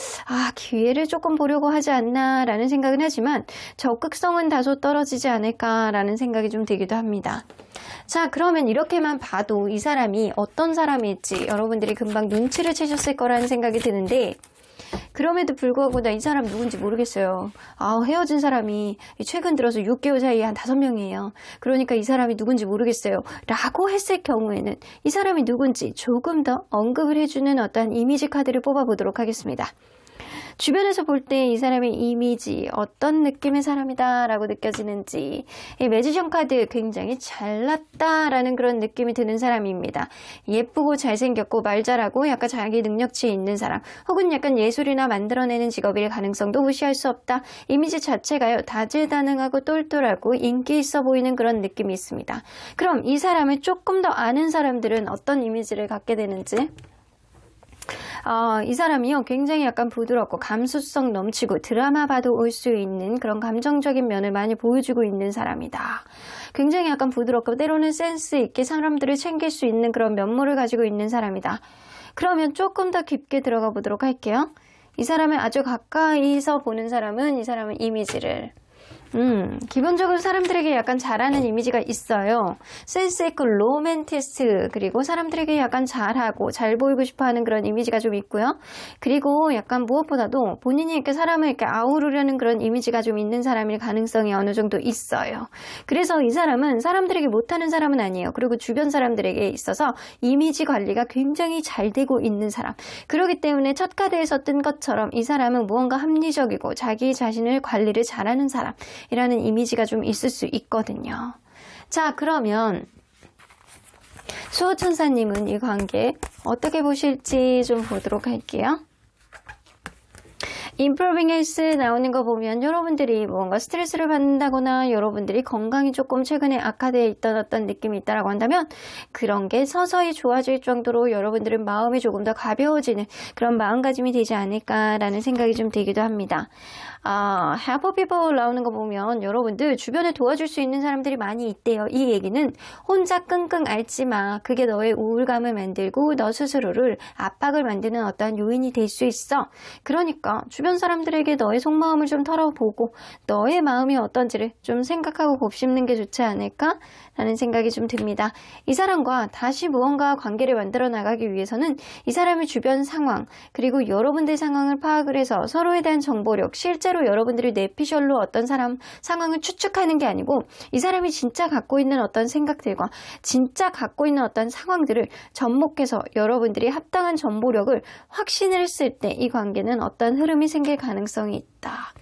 기회를 조금 보려고 하지 않나 라는 생각은 하지만 적극성은 다소 떨어지지 않을까라는 생각이 좀 들기도 합니다. 자, 그러면 이렇게만 봐도 이 사람이 어떤 사람일지 여러분들이 금방 눈치를 채셨을 거라는 생각이 드는데 그럼에도 불구하고 나 이 사람 누군지 모르겠어요. 헤어진 사람이 최근 들어서 6개월 사이에 한 5명이에요. 그러니까 이 사람이 누군지 모르겠어요. 라고 했을 경우에는 이 사람이 누군지 조금 더 언급을 해주는 어떤 이미지 카드를 뽑아보도록 하겠습니다. 주변에서 볼 때 이 사람의 이미지 어떤 느낌의 사람이다 라고 느껴지는지 이 매지션 카드 굉장히 잘났다 라는 그런 느낌이 드는 사람입니다. 예쁘고 잘생겼고 말 잘하고 약간 자기 능력치 있는 사람 혹은 약간 예술이나 만들어내는 직업일 가능성도 무시할 수 없다. 이미지 자체가요 다재다능하고 똘똘하고 인기 있어 보이는 그런 느낌이 있습니다. 그럼 이 사람을 조금 더 아는 사람들은 어떤 이미지를 갖게 되는지 이 사람이요 굉장히 약간 부드럽고 감수성 넘치고 드라마 봐도 올 수 있는 그런 감정적인 면을 많이 보여주고 있는 사람이다. 굉장히 약간 부드럽고 때로는 센스 있게 사람들을 챙길 수 있는 그런 면모를 가지고 있는 사람이다. 그러면 조금 더 깊게 들어가 보도록 할게요. 이 사람을 아주 가까이서 보는 사람은 이 사람의 이미지를 기본적으로 사람들에게 약간 잘하는 이미지가 있어요. 센스 있고 로맨티스트 그리고 사람들에게 약간 잘하고 잘 보이고 싶어하는 그런 이미지가 좀 있고요. 그리고 약간 무엇보다도 본인이 이렇게 사람을 이렇게 아우르려는 그런 이미지가 좀 있는 사람일 가능성이 어느 정도 있어요. 그래서 이 사람은 사람들에게 못하는 사람은 아니에요. 그리고 주변 사람들에게 있어서 이미지 관리가 굉장히 잘 되고 있는 사람. 그렇기 때문에 첫 카드에서 뜬 것처럼 이 사람은 무언가 합리적이고 자기 자신을 관리를 잘하는 사람. 이라는 이미지가 좀 있을 수 있거든요. 자, 그러면 수호천사님은 이 관계 어떻게 보실지 좀 보도록 할게요. Improving Health 나오는 거 보면 여러분들이 뭔가 스트레스를 받는다거나 여러분들이 건강이 조금 최근에 악화되어 있던 어떤 느낌이 있다라고 한다면 그런 게 서서히 좋아질 정도로 여러분들은 마음이 조금 더 가벼워지는 그런 마음가짐이 되지 않을까라는 생각이 좀 들기도 합니다. Help People 나오는 거 보면 여러분들 주변에 도와줄 수 있는 사람들이 많이 있대요. 이 얘기는 혼자 끙끙 앓지 마. 그게 너의 우울감을 만들고 너 스스로를 압박을 만드는 어떤 요인이 될 수 있어. 그러니까 주변 사람들에게 너의 속마음을 좀 털어보고 너의 마음이 어떤지를 좀 생각하고 곱씹는 게 좋지 않을까? 라는 생각이 좀 듭니다. 이 사람과 다시 무언가 관계를 만들어 나가기 위해서는 이 사람의 주변 상황 그리고 여러분들 상황을 파악을 해서 서로에 대한 정보력 실제로 여러분들이 뇌피셜로 어떤 사람 상황을 추측하는 게 아니고 이 사람이 진짜 갖고 있는 어떤 생각들과 진짜 갖고 있는 어떤 상황들을 접목해서 여러분들이 합당한 정보력을 확신을 했을 때 이 관계는 어떤 흐름이 생길 가능성이 있다.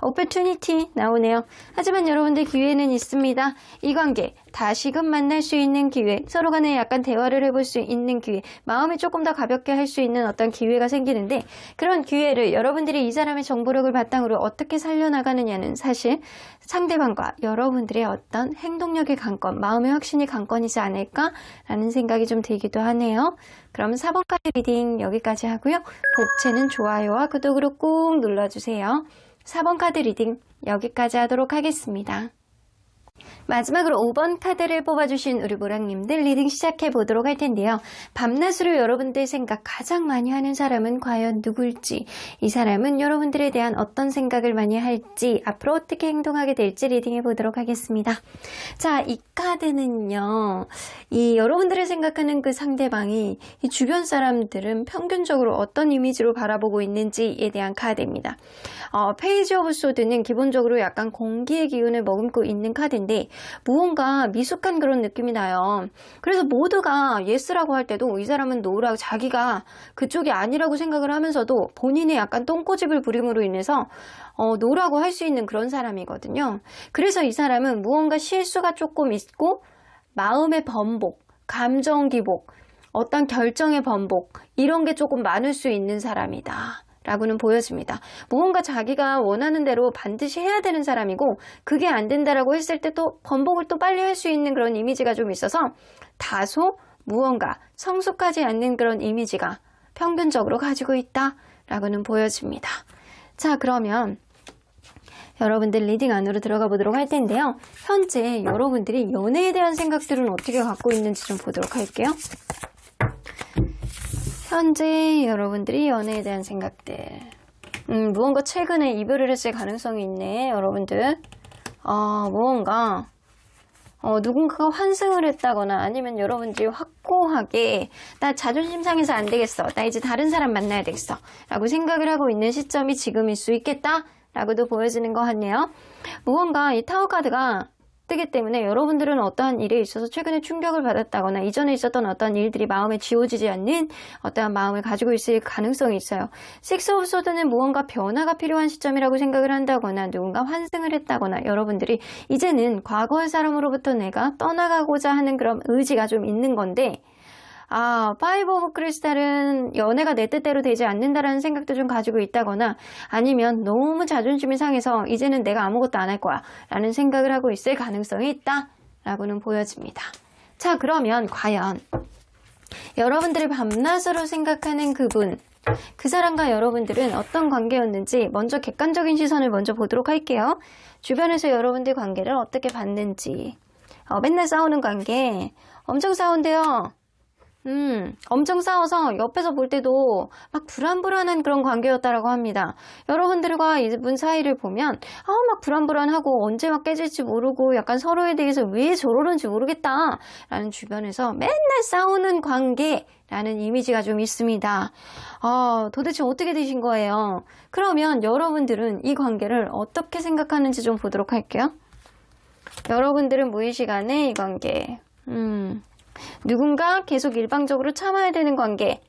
오퍼튜니티 나오네요. 하지만 여러분들 기회는 있습니다. 이 관계 다시금 만날 수 있는 기회, 서로 간에 약간 대화를 해볼 수 있는 기회, 마음이 조금 더 가볍게 할 수 있는 어떤 기회가 생기는데 그런 기회를 여러분들이 이 사람의 정보력을 바탕으로 어떻게 살려나가느냐는 사실 상대방과 여러분들의 어떤 행동력의 관건, 마음의 확신이 관건이지 않을까라는 생각이 좀 들기도 하네요. 그럼 4번 카드 리딩 여기까지 하고요. 복채는 좋아요와 구독으로 꾹 눌러주세요. 4번 카드 리딩 여기까지 하도록 하겠습니다. 마지막으로 5번 카드를 뽑아주신 우리 모랑님들 리딩 시작해 보도록 할 텐데요. 밤낮으로 여러분들 생각 가장 많이 하는 사람은 과연 누굴지, 이 사람은 여러분들에 대한 어떤 생각을 많이 할지, 앞으로 어떻게 행동하게 될지 리딩해 보도록 하겠습니다. 자, 이 카드는요, 이 여러분들을 생각하는 그 상대방이 이 주변 사람들은 평균적으로 어떤 이미지로 바라보고 있는지에 대한 카드입니다. 페이지 오브 소드는 기본적으로 약간 공기의 기운을 머금고 있는 카드인데 무언가 미숙한 그런 느낌이 나요. 그래서 모두가 예스라고 할 때도 이 사람은 노라고 자기가 그쪽이 아니라고 생각을 하면서도 본인의 약간 똥꼬집을 부림으로 인해서 노라고 할 수 있는 그런 사람이거든요. 그래서 이 사람은 무언가 실수가 조금 있고 마음의 번복, 감정 기복, 어떤 결정의 번복 이런 게 조금 많을 수 있는 사람이다. 라고는 보여집니다. 무언가 자기가 원하는 대로 반드시 해야 되는 사람이고 그게 안 된다라고 했을 때 또 번복을 또 빨리 할 수 있는 그런 이미지가 좀 있어서 다소 무언가 성숙하지 않는 그런 이미지가 평균적으로 가지고 있다라고는 보여집니다. 자, 그러면 여러분들 리딩 안으로 들어가 보도록 할 텐데요. 현재 여러분들이 연애에 대한 생각들은 어떻게 갖고 있는지 좀 보도록 할게요. 현재 여러분들이 연애에 대한 생각들. 무언가 최근에 이별을 했을 가능성이 있네, 여러분들. 무언가 누군가가 환승을 했다거나 아니면 여러분들이 확고하게 나 자존심 상해서 안 되겠어. 나 이제 다른 사람 만나야 되겠어. 라고 생각을 하고 있는 시점이 지금일 수 있겠다. 라고도 보여지는 것 같네요. 무언가 이 타워 카드가 뜨기 때문에 여러분들은 어떠한 일에 있어서 최근에 충격을 받았다거나 이전에 있었던 어떤 일들이 마음에 지워지지 않는 어떠한 마음을 가지고 있을 가능성이 있어요. 식스 오브 소드는 무언가 변화가 필요한 시점이라고 생각을 한다거나 누군가 환승을 했다거나 여러분들이 이제는 과거의 사람으로부터 내가 떠나가고자 하는 그런 의지가 좀 있는 건데 파이브 오브 크리스탈은 연애가 내 뜻대로 되지 않는다라는 생각도 좀 가지고 있다거나 아니면 너무 자존심이 상해서 이제는 내가 아무것도 안 할 거야 라는 생각을 하고 있을 가능성이 있다 라고는 보여집니다. 자, 그러면 과연 여러분들이 밤낮으로 생각하는 그분, 그 사람과 여러분들은 어떤 관계였는지 먼저 객관적인 시선을 먼저 보도록 할게요. 주변에서 여러분들 관계를 어떻게 봤는지. 맨날 싸우는 관계 엄청 싸운대요. 엄청 싸워서 옆에서 볼 때도 막 불안불안한 그런 관계였다라고 합니다. 여러분들과 이분 사이를 보면 막 불안불안하고 언제 막 깨질지 모르고 약간 서로에 대해서 왜 저러는지 모르겠다 라는 주변에서 맨날 싸우는 관계라는 이미지가 좀 있습니다. 도대체 어떻게 되신 거예요? 그러면 여러분들은 이 관계를 어떻게 생각하는지 좀 보도록 할게요. 여러분들은 무의식안에 이 관계 누군가 계속 일방적으로 참아야 되는 관계.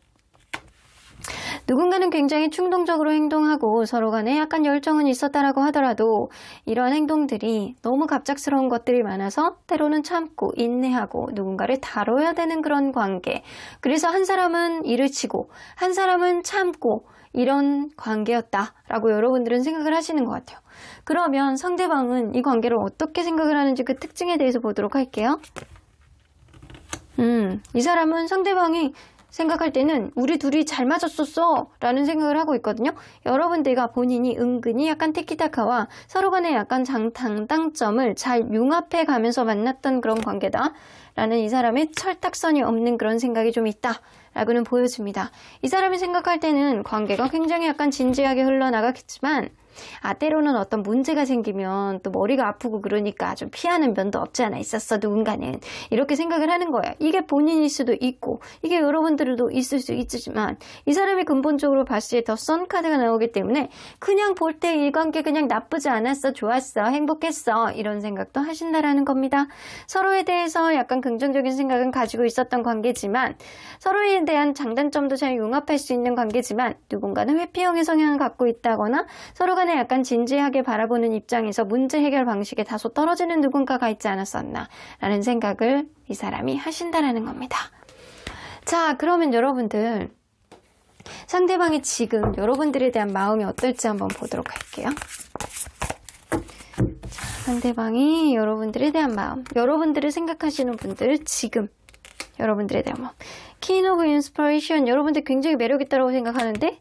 누군가는 굉장히 충동적으로 행동하고 서로 간에 약간 열정은 있었다라고 하더라도 이러한 행동들이 너무 갑작스러운 것들이 많아서 때로는 참고 인내하고 누군가를 다뤄야 되는 그런 관계. 그래서 한 사람은 일을 치고 한 사람은 참고 이런 관계였다라고 여러분들은 생각을 하시는 것 같아요. 그러면 상대방은 이 관계를 어떻게 생각을 하는지 그 특징에 대해서 보도록 할게요. 이 사람은 상대방이 생각할 때는 우리 둘이 잘 맞았었어 라는 생각을 하고 있거든요. 여러분들과 본인이 은근히 약간 티키타카와 서로 간의 약간 장단점을 잘 융합해 가면서 만났던 그런 관계다 라는 이 사람의 철딱선이 없는 그런 생각이 좀 있다 라고는 보여집니다. 이 사람이 생각할 때는 관계가 굉장히 약간 진지하게 흘러나가겠지만 때로는 어떤 문제가 생기면 또 머리가 아프고 그러니까 좀 피하는 면도 없지 않아 있었어 누군가는 이렇게 생각을 하는 거예요. 이게 본인일 수도 있고 이게 여러분들도 있을 수 있지만 이 사람이 근본적으로 봤을 때 더 선 카드가 나오기 때문에 그냥 볼 때 이 관계 그냥 나쁘지 않았어 좋았어 행복했어 이런 생각도 하신다라는 겁니다. 서로에 대해서 약간 긍정적인 생각은 가지고 있었던 관계지만 서로에 대한 장단점도 잘 융합할 수 있는 관계지만 누군가는 회피형의 성향을 갖고 있다거나 서로 간에 약간 진지하게 바라보는 입장에서 문제 해결 방식에 다소 떨어지는 누군가가 있지 않았었나 라는 생각을 이 사람이 하신다라는 겁니다. 자, 그러면 여러분들 상대방이 지금 여러분들에 대한 마음이 어떨지 한번 보도록 할게요. 자, 상대방이 여러분들에 대한 마음, 여러분들을 생각하시는 분들 지금 여러분들에 대한 마음. 퀸 오브 인스피레이션 여러분들 굉장히 매력있다고 생각하는데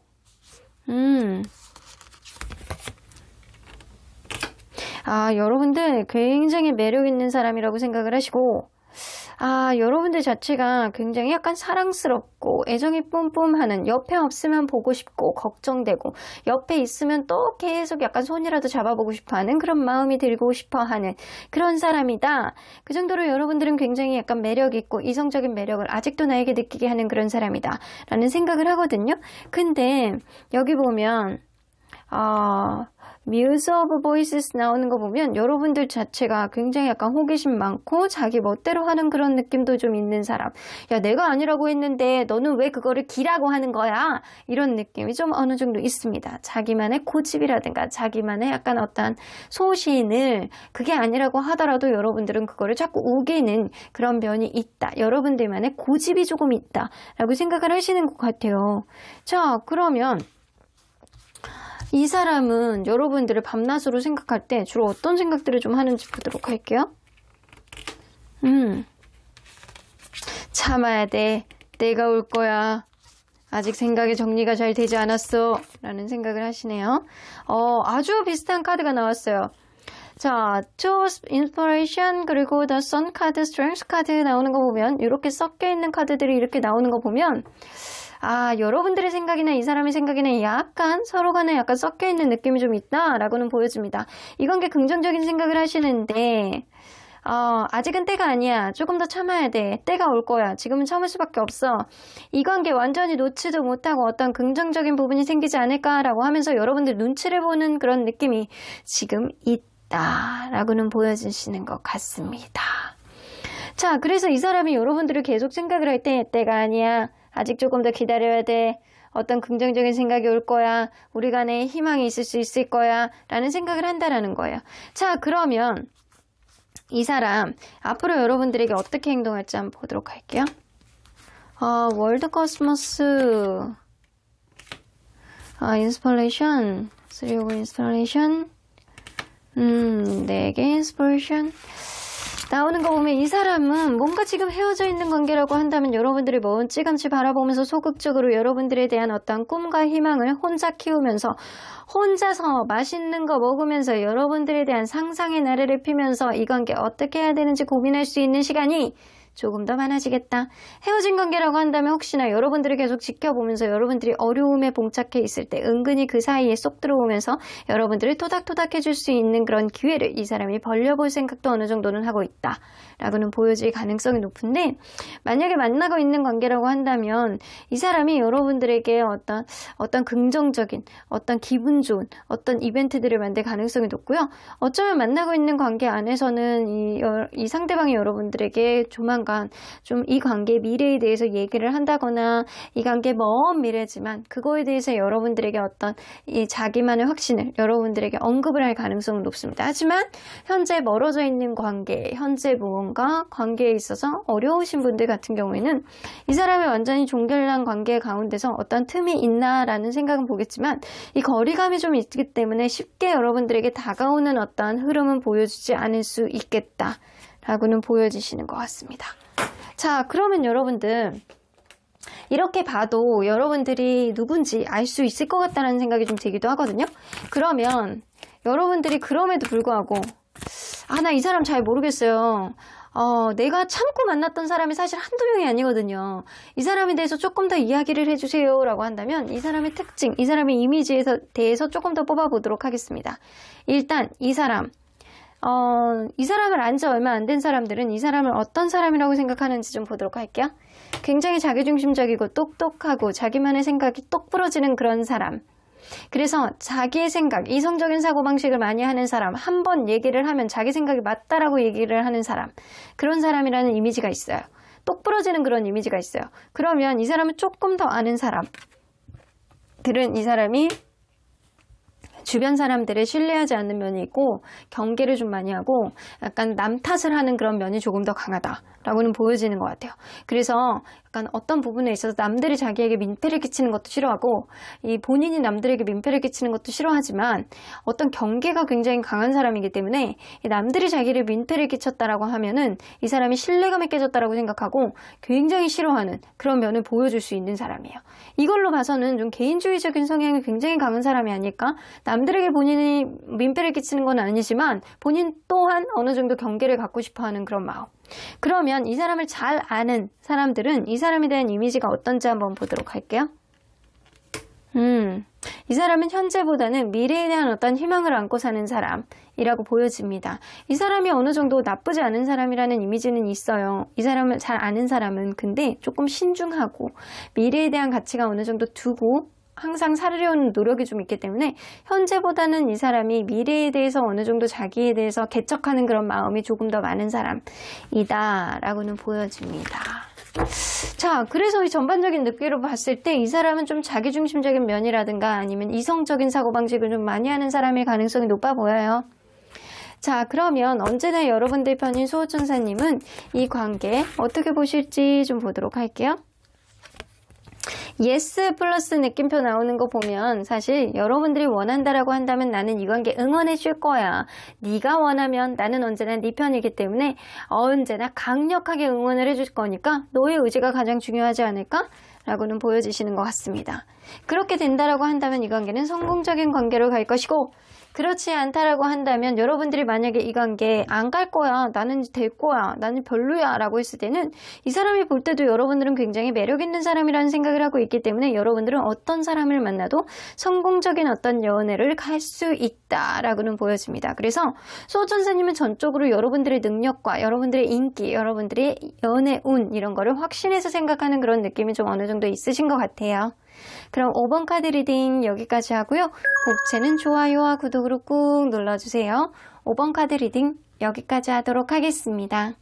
여러분들 굉장히 매력있는 사람이라고 생각을 하시고 여러분들 자체가 굉장히 약간 사랑스럽고 애정이 뿜뿜하는 옆에 없으면 보고 싶고 걱정되고 옆에 있으면 또 계속 약간 손이라도 잡아보고 싶어하는 그런 마음이 들고 싶어하는 그런 사람이다. 그 정도로 여러분들은 굉장히 약간 매력있고 이성적인 매력을 아직도 나에게 느끼게 하는 그런 사람이다 라는 생각을 하거든요. 근데 여기 보면 뮤즈 오브 보이스스 나오는 거 보면 여러분들 자체가 굉장히 약간 호기심 많고 자기 멋대로 하는 그런 느낌도 좀 있는 사람. 야, 내가 아니라고 했는데 너는 왜 그거를 기라고 하는 거야? 이런 느낌이 좀 어느 정도 있습니다. 자기만의 고집이라든가 자기만의 약간 어떤 소신을 그게 아니라고 하더라도 여러분들은 그거를 자꾸 우기는 그런 면이 있다. 여러분들만의 고집이 조금 있다 라고 생각을 하시는 것 같아요. 자, 그러면 이 사람은 여러분들을 밤낮으로 생각할 때 주로 어떤 생각들을 좀 하는지 보도록 할게요. 참아야 돼. 때가 올 거야. 아직 생각의 정리가 잘 되지 않았어. 라는 생각을 하시네요. 아주 비슷한 카드가 나왔어요. 자, Choose Inspiration 그리고 The Sun 카드, Strength 카드 나오는 거 보면 이렇게 섞여 있는 카드들이 이렇게 나오는 거 보면 여러분들의 생각이나 이 사람의 생각이나 약간 서로 간에 약간 섞여 있는 느낌이 좀 있다라고는 보여집니다. 이 관계 긍정적인 생각을 하시는데 아직은 때가 아니야. 조금 더 참아야 돼. 때가 올 거야. 지금은 참을 수밖에 없어. 이 관계 완전히 놓지도 못하고 어떤 긍정적인 부분이 생기지 않을까라고 하면서 여러분들 눈치를 보는 그런 느낌이 지금 있다라고는 보여주시는 것 같습니다. 자, 그래서 이 사람이 여러분들을 계속 생각을 할 때 때가 아니야. 아직 조금 더 기다려야 돼. 어떤 긍정적인 생각이 올 거야. 우리 간에 희망이 있을 수 있을 거야. 라는 생각을 한다라는 거예요. 자, 그러면 이 사람 앞으로 여러분들에게 어떻게 행동할지 한번 보도록 할게요. 월드 코스모스 인스피레이션 3 of 인스피레이션 4개 인스피레이션 나오는 거 보면 이 사람은 뭔가 지금 헤어져 있는 관계라고 한다면 여러분들이 먼지감치 바라보면서 소극적으로 여러분들에 대한 어떤 꿈과 희망을 혼자 키우면서 혼자서 맛있는 거 먹으면서 여러분들에 대한 상상의 나래를 피면서 이 관계 어떻게 해야 되는지 고민할 수 있는 시간이 조금 더 많아지겠다. 헤어진 관계라고 한다면 혹시나 여러분들을 계속 지켜보면서 여러분들이 어려움에 봉착해 있을 때 은근히 그 사이에 쏙 들어오면서 여러분들을 토닥토닥 해줄 수 있는 그런 기회를 이 사람이 벌려볼 생각도 어느 정도는 하고 있다 라고는 보여질 가능성이 높은데, 만약에 만나고 있는 관계라고 한다면 이 사람이 여러분들에게 어떤 긍정적인 어떤 기분 좋은 어떤 이벤트들을 만들 가능성이 높고요. 어쩌면 만나고 있는 관계 안에서는 이 상대방이 여러분들에게 조만간 좀 이 관계의 미래에 대해서 얘기를 한다거나 이 관계 먼 미래지만 그거에 대해서 여러분들에게 어떤 이 자기만의 확신을 여러분들에게 언급을 할 가능성은 높습니다. 하지만 현재 멀어져 있는 관계, 현재 무언가 관계에 있어서 어려우신 분들 같은 경우에는 이 사람이 완전히 종결난 관계 가운데서 어떤 틈이 있나라는 생각은 보겠지만 이 거리감이 좀 있기 때문에 쉽게 여러분들에게 다가오는 어떤 흐름은 보여주지 않을 수 있겠다 라고는 보여지시는 것 같습니다. 자, 그러면 여러분들 이렇게 봐도 여러분들이 누군지 알 수 있을 것 같다는 생각이 좀 들기도 하거든요. 그러면 여러분들이 그럼에도 불구하고 나 이 사람 잘 모르겠어요. 내가 참고 만났던 사람이 사실 한두 명이 아니거든요. 이 사람에 대해서 조금 더 이야기를 해주세요 라고 한다면 이 사람의 특징, 이 사람의 이미지에 대해서 조금 더 뽑아보도록 하겠습니다. 일단 이 사람을 안 지 얼마 안 된 사람들은 이 사람을 어떤 사람이라고 생각하는지 좀 보도록 할게요. 굉장히 자기중심적이고 똑똑하고 자기만의 생각이 똑 부러지는 그런 사람. 그래서 자기의 생각, 이성적인 사고방식을 많이 하는 사람, 한 번 얘기를 하면 자기 생각이 맞다라고 얘기를 하는 사람, 그런 사람이라는 이미지가 있어요. 똑 부러지는 그런 이미지가 있어요. 그러면 이 사람을 조금 더 아는 사람들은 이 사람이 주변 사람들을 신뢰하지 않는 면이 있고 경계를 좀 많이 하고 약간 남 탓을 하는 그런 면이 조금 더 강하다라고는 보여지는 것 같아요. 그래서 약간 어떤 부분에 있어서 남들이 자기에게 민폐를 끼치는 것도 싫어하고 이 본인이 남들에게 민폐를 끼치는 것도 싫어하지만 어떤 경계가 굉장히 강한 사람이기 때문에 이 남들이 자기를 민폐를 끼쳤다라고 하면은 이 사람이 신뢰감이 깨졌다라고 생각하고 굉장히 싫어하는 그런 면을 보여줄 수 있는 사람이에요. 이걸로 봐서는 좀 개인주의적인 성향이 굉장히 강한 사람이 아닐까? 남들에게 본인이 민폐를 끼치는 건 아니지만 본인 또한 어느 정도 경계를 갖고 싶어하는 그런 마음. 그러면 이 사람을 잘 아는 사람들은 이 사람에 대한 이미지가 어떤지 한번 보도록 할게요. 이 사람은 현재보다는 미래에 대한 어떤 희망을 안고 사는 사람이라고 보여집니다. 이 사람이 어느 정도 나쁘지 않은 사람이라는 이미지는 있어요. 이 사람을 잘 아는 사람은 근데 조금 신중하고 미래에 대한 가치가 어느 정도 두고 항상 살으려는 노력이 좀 있기 때문에 현재보다는 이 사람이 미래에 대해서 어느 정도 자기에 대해서 개척하는 그런 마음이 조금 더 많은 사람이다 라고는 보여집니다. 자, 그래서 이 전반적인 느낌으로 봤을 때 이 사람은 좀 자기중심적인 면이라든가 아니면 이성적인 사고방식을 좀 많이 하는 사람일 가능성이 높아 보여요. 자, 그러면 언제나 여러분들 편인 수호천사님은 이 관계 어떻게 보실지 좀 보도록 할게요. yes 플러스 느낌표 나오는 거 보면 사실 여러분들이 원한다라고 한다면 나는 이 관계 응원해 줄 거야. 네가 원하면 나는 언제나 네 편이기 때문에 언제나 강력하게 응원을 해줄 거니까 너의 의지가 가장 중요하지 않을까? 라고는 보여지시는 것 같습니다. 그렇게 된다라고 한다면 이 관계는 성공적인 관계로 갈 것이고, 그렇지 않다라고 한다면 여러분들이 만약에 이 관계 안 갈 거야, 나는 될 거야, 나는 별로야 라고 했을 때는 이 사람이 볼 때도 여러분들은 굉장히 매력 있는 사람이라는 생각을 하고 있기 때문에 여러분들은 어떤 사람을 만나도 성공적인 어떤 연애를 할 수 있다라고는 보여집니다. 그래서 수호천사님은 전적으로 여러분들의 능력과 여러분들의 인기, 여러분들의 연애 운 이런 거를 확신해서 생각하는 그런 느낌이 좀 어느 정도 있으신 것 같아요. 그럼 5번 카드 리딩 여기까지 하고요. 복채는 좋아요와 구독으로 꾹 눌러주세요. 5번 카드 리딩 여기까지 하도록 하겠습니다.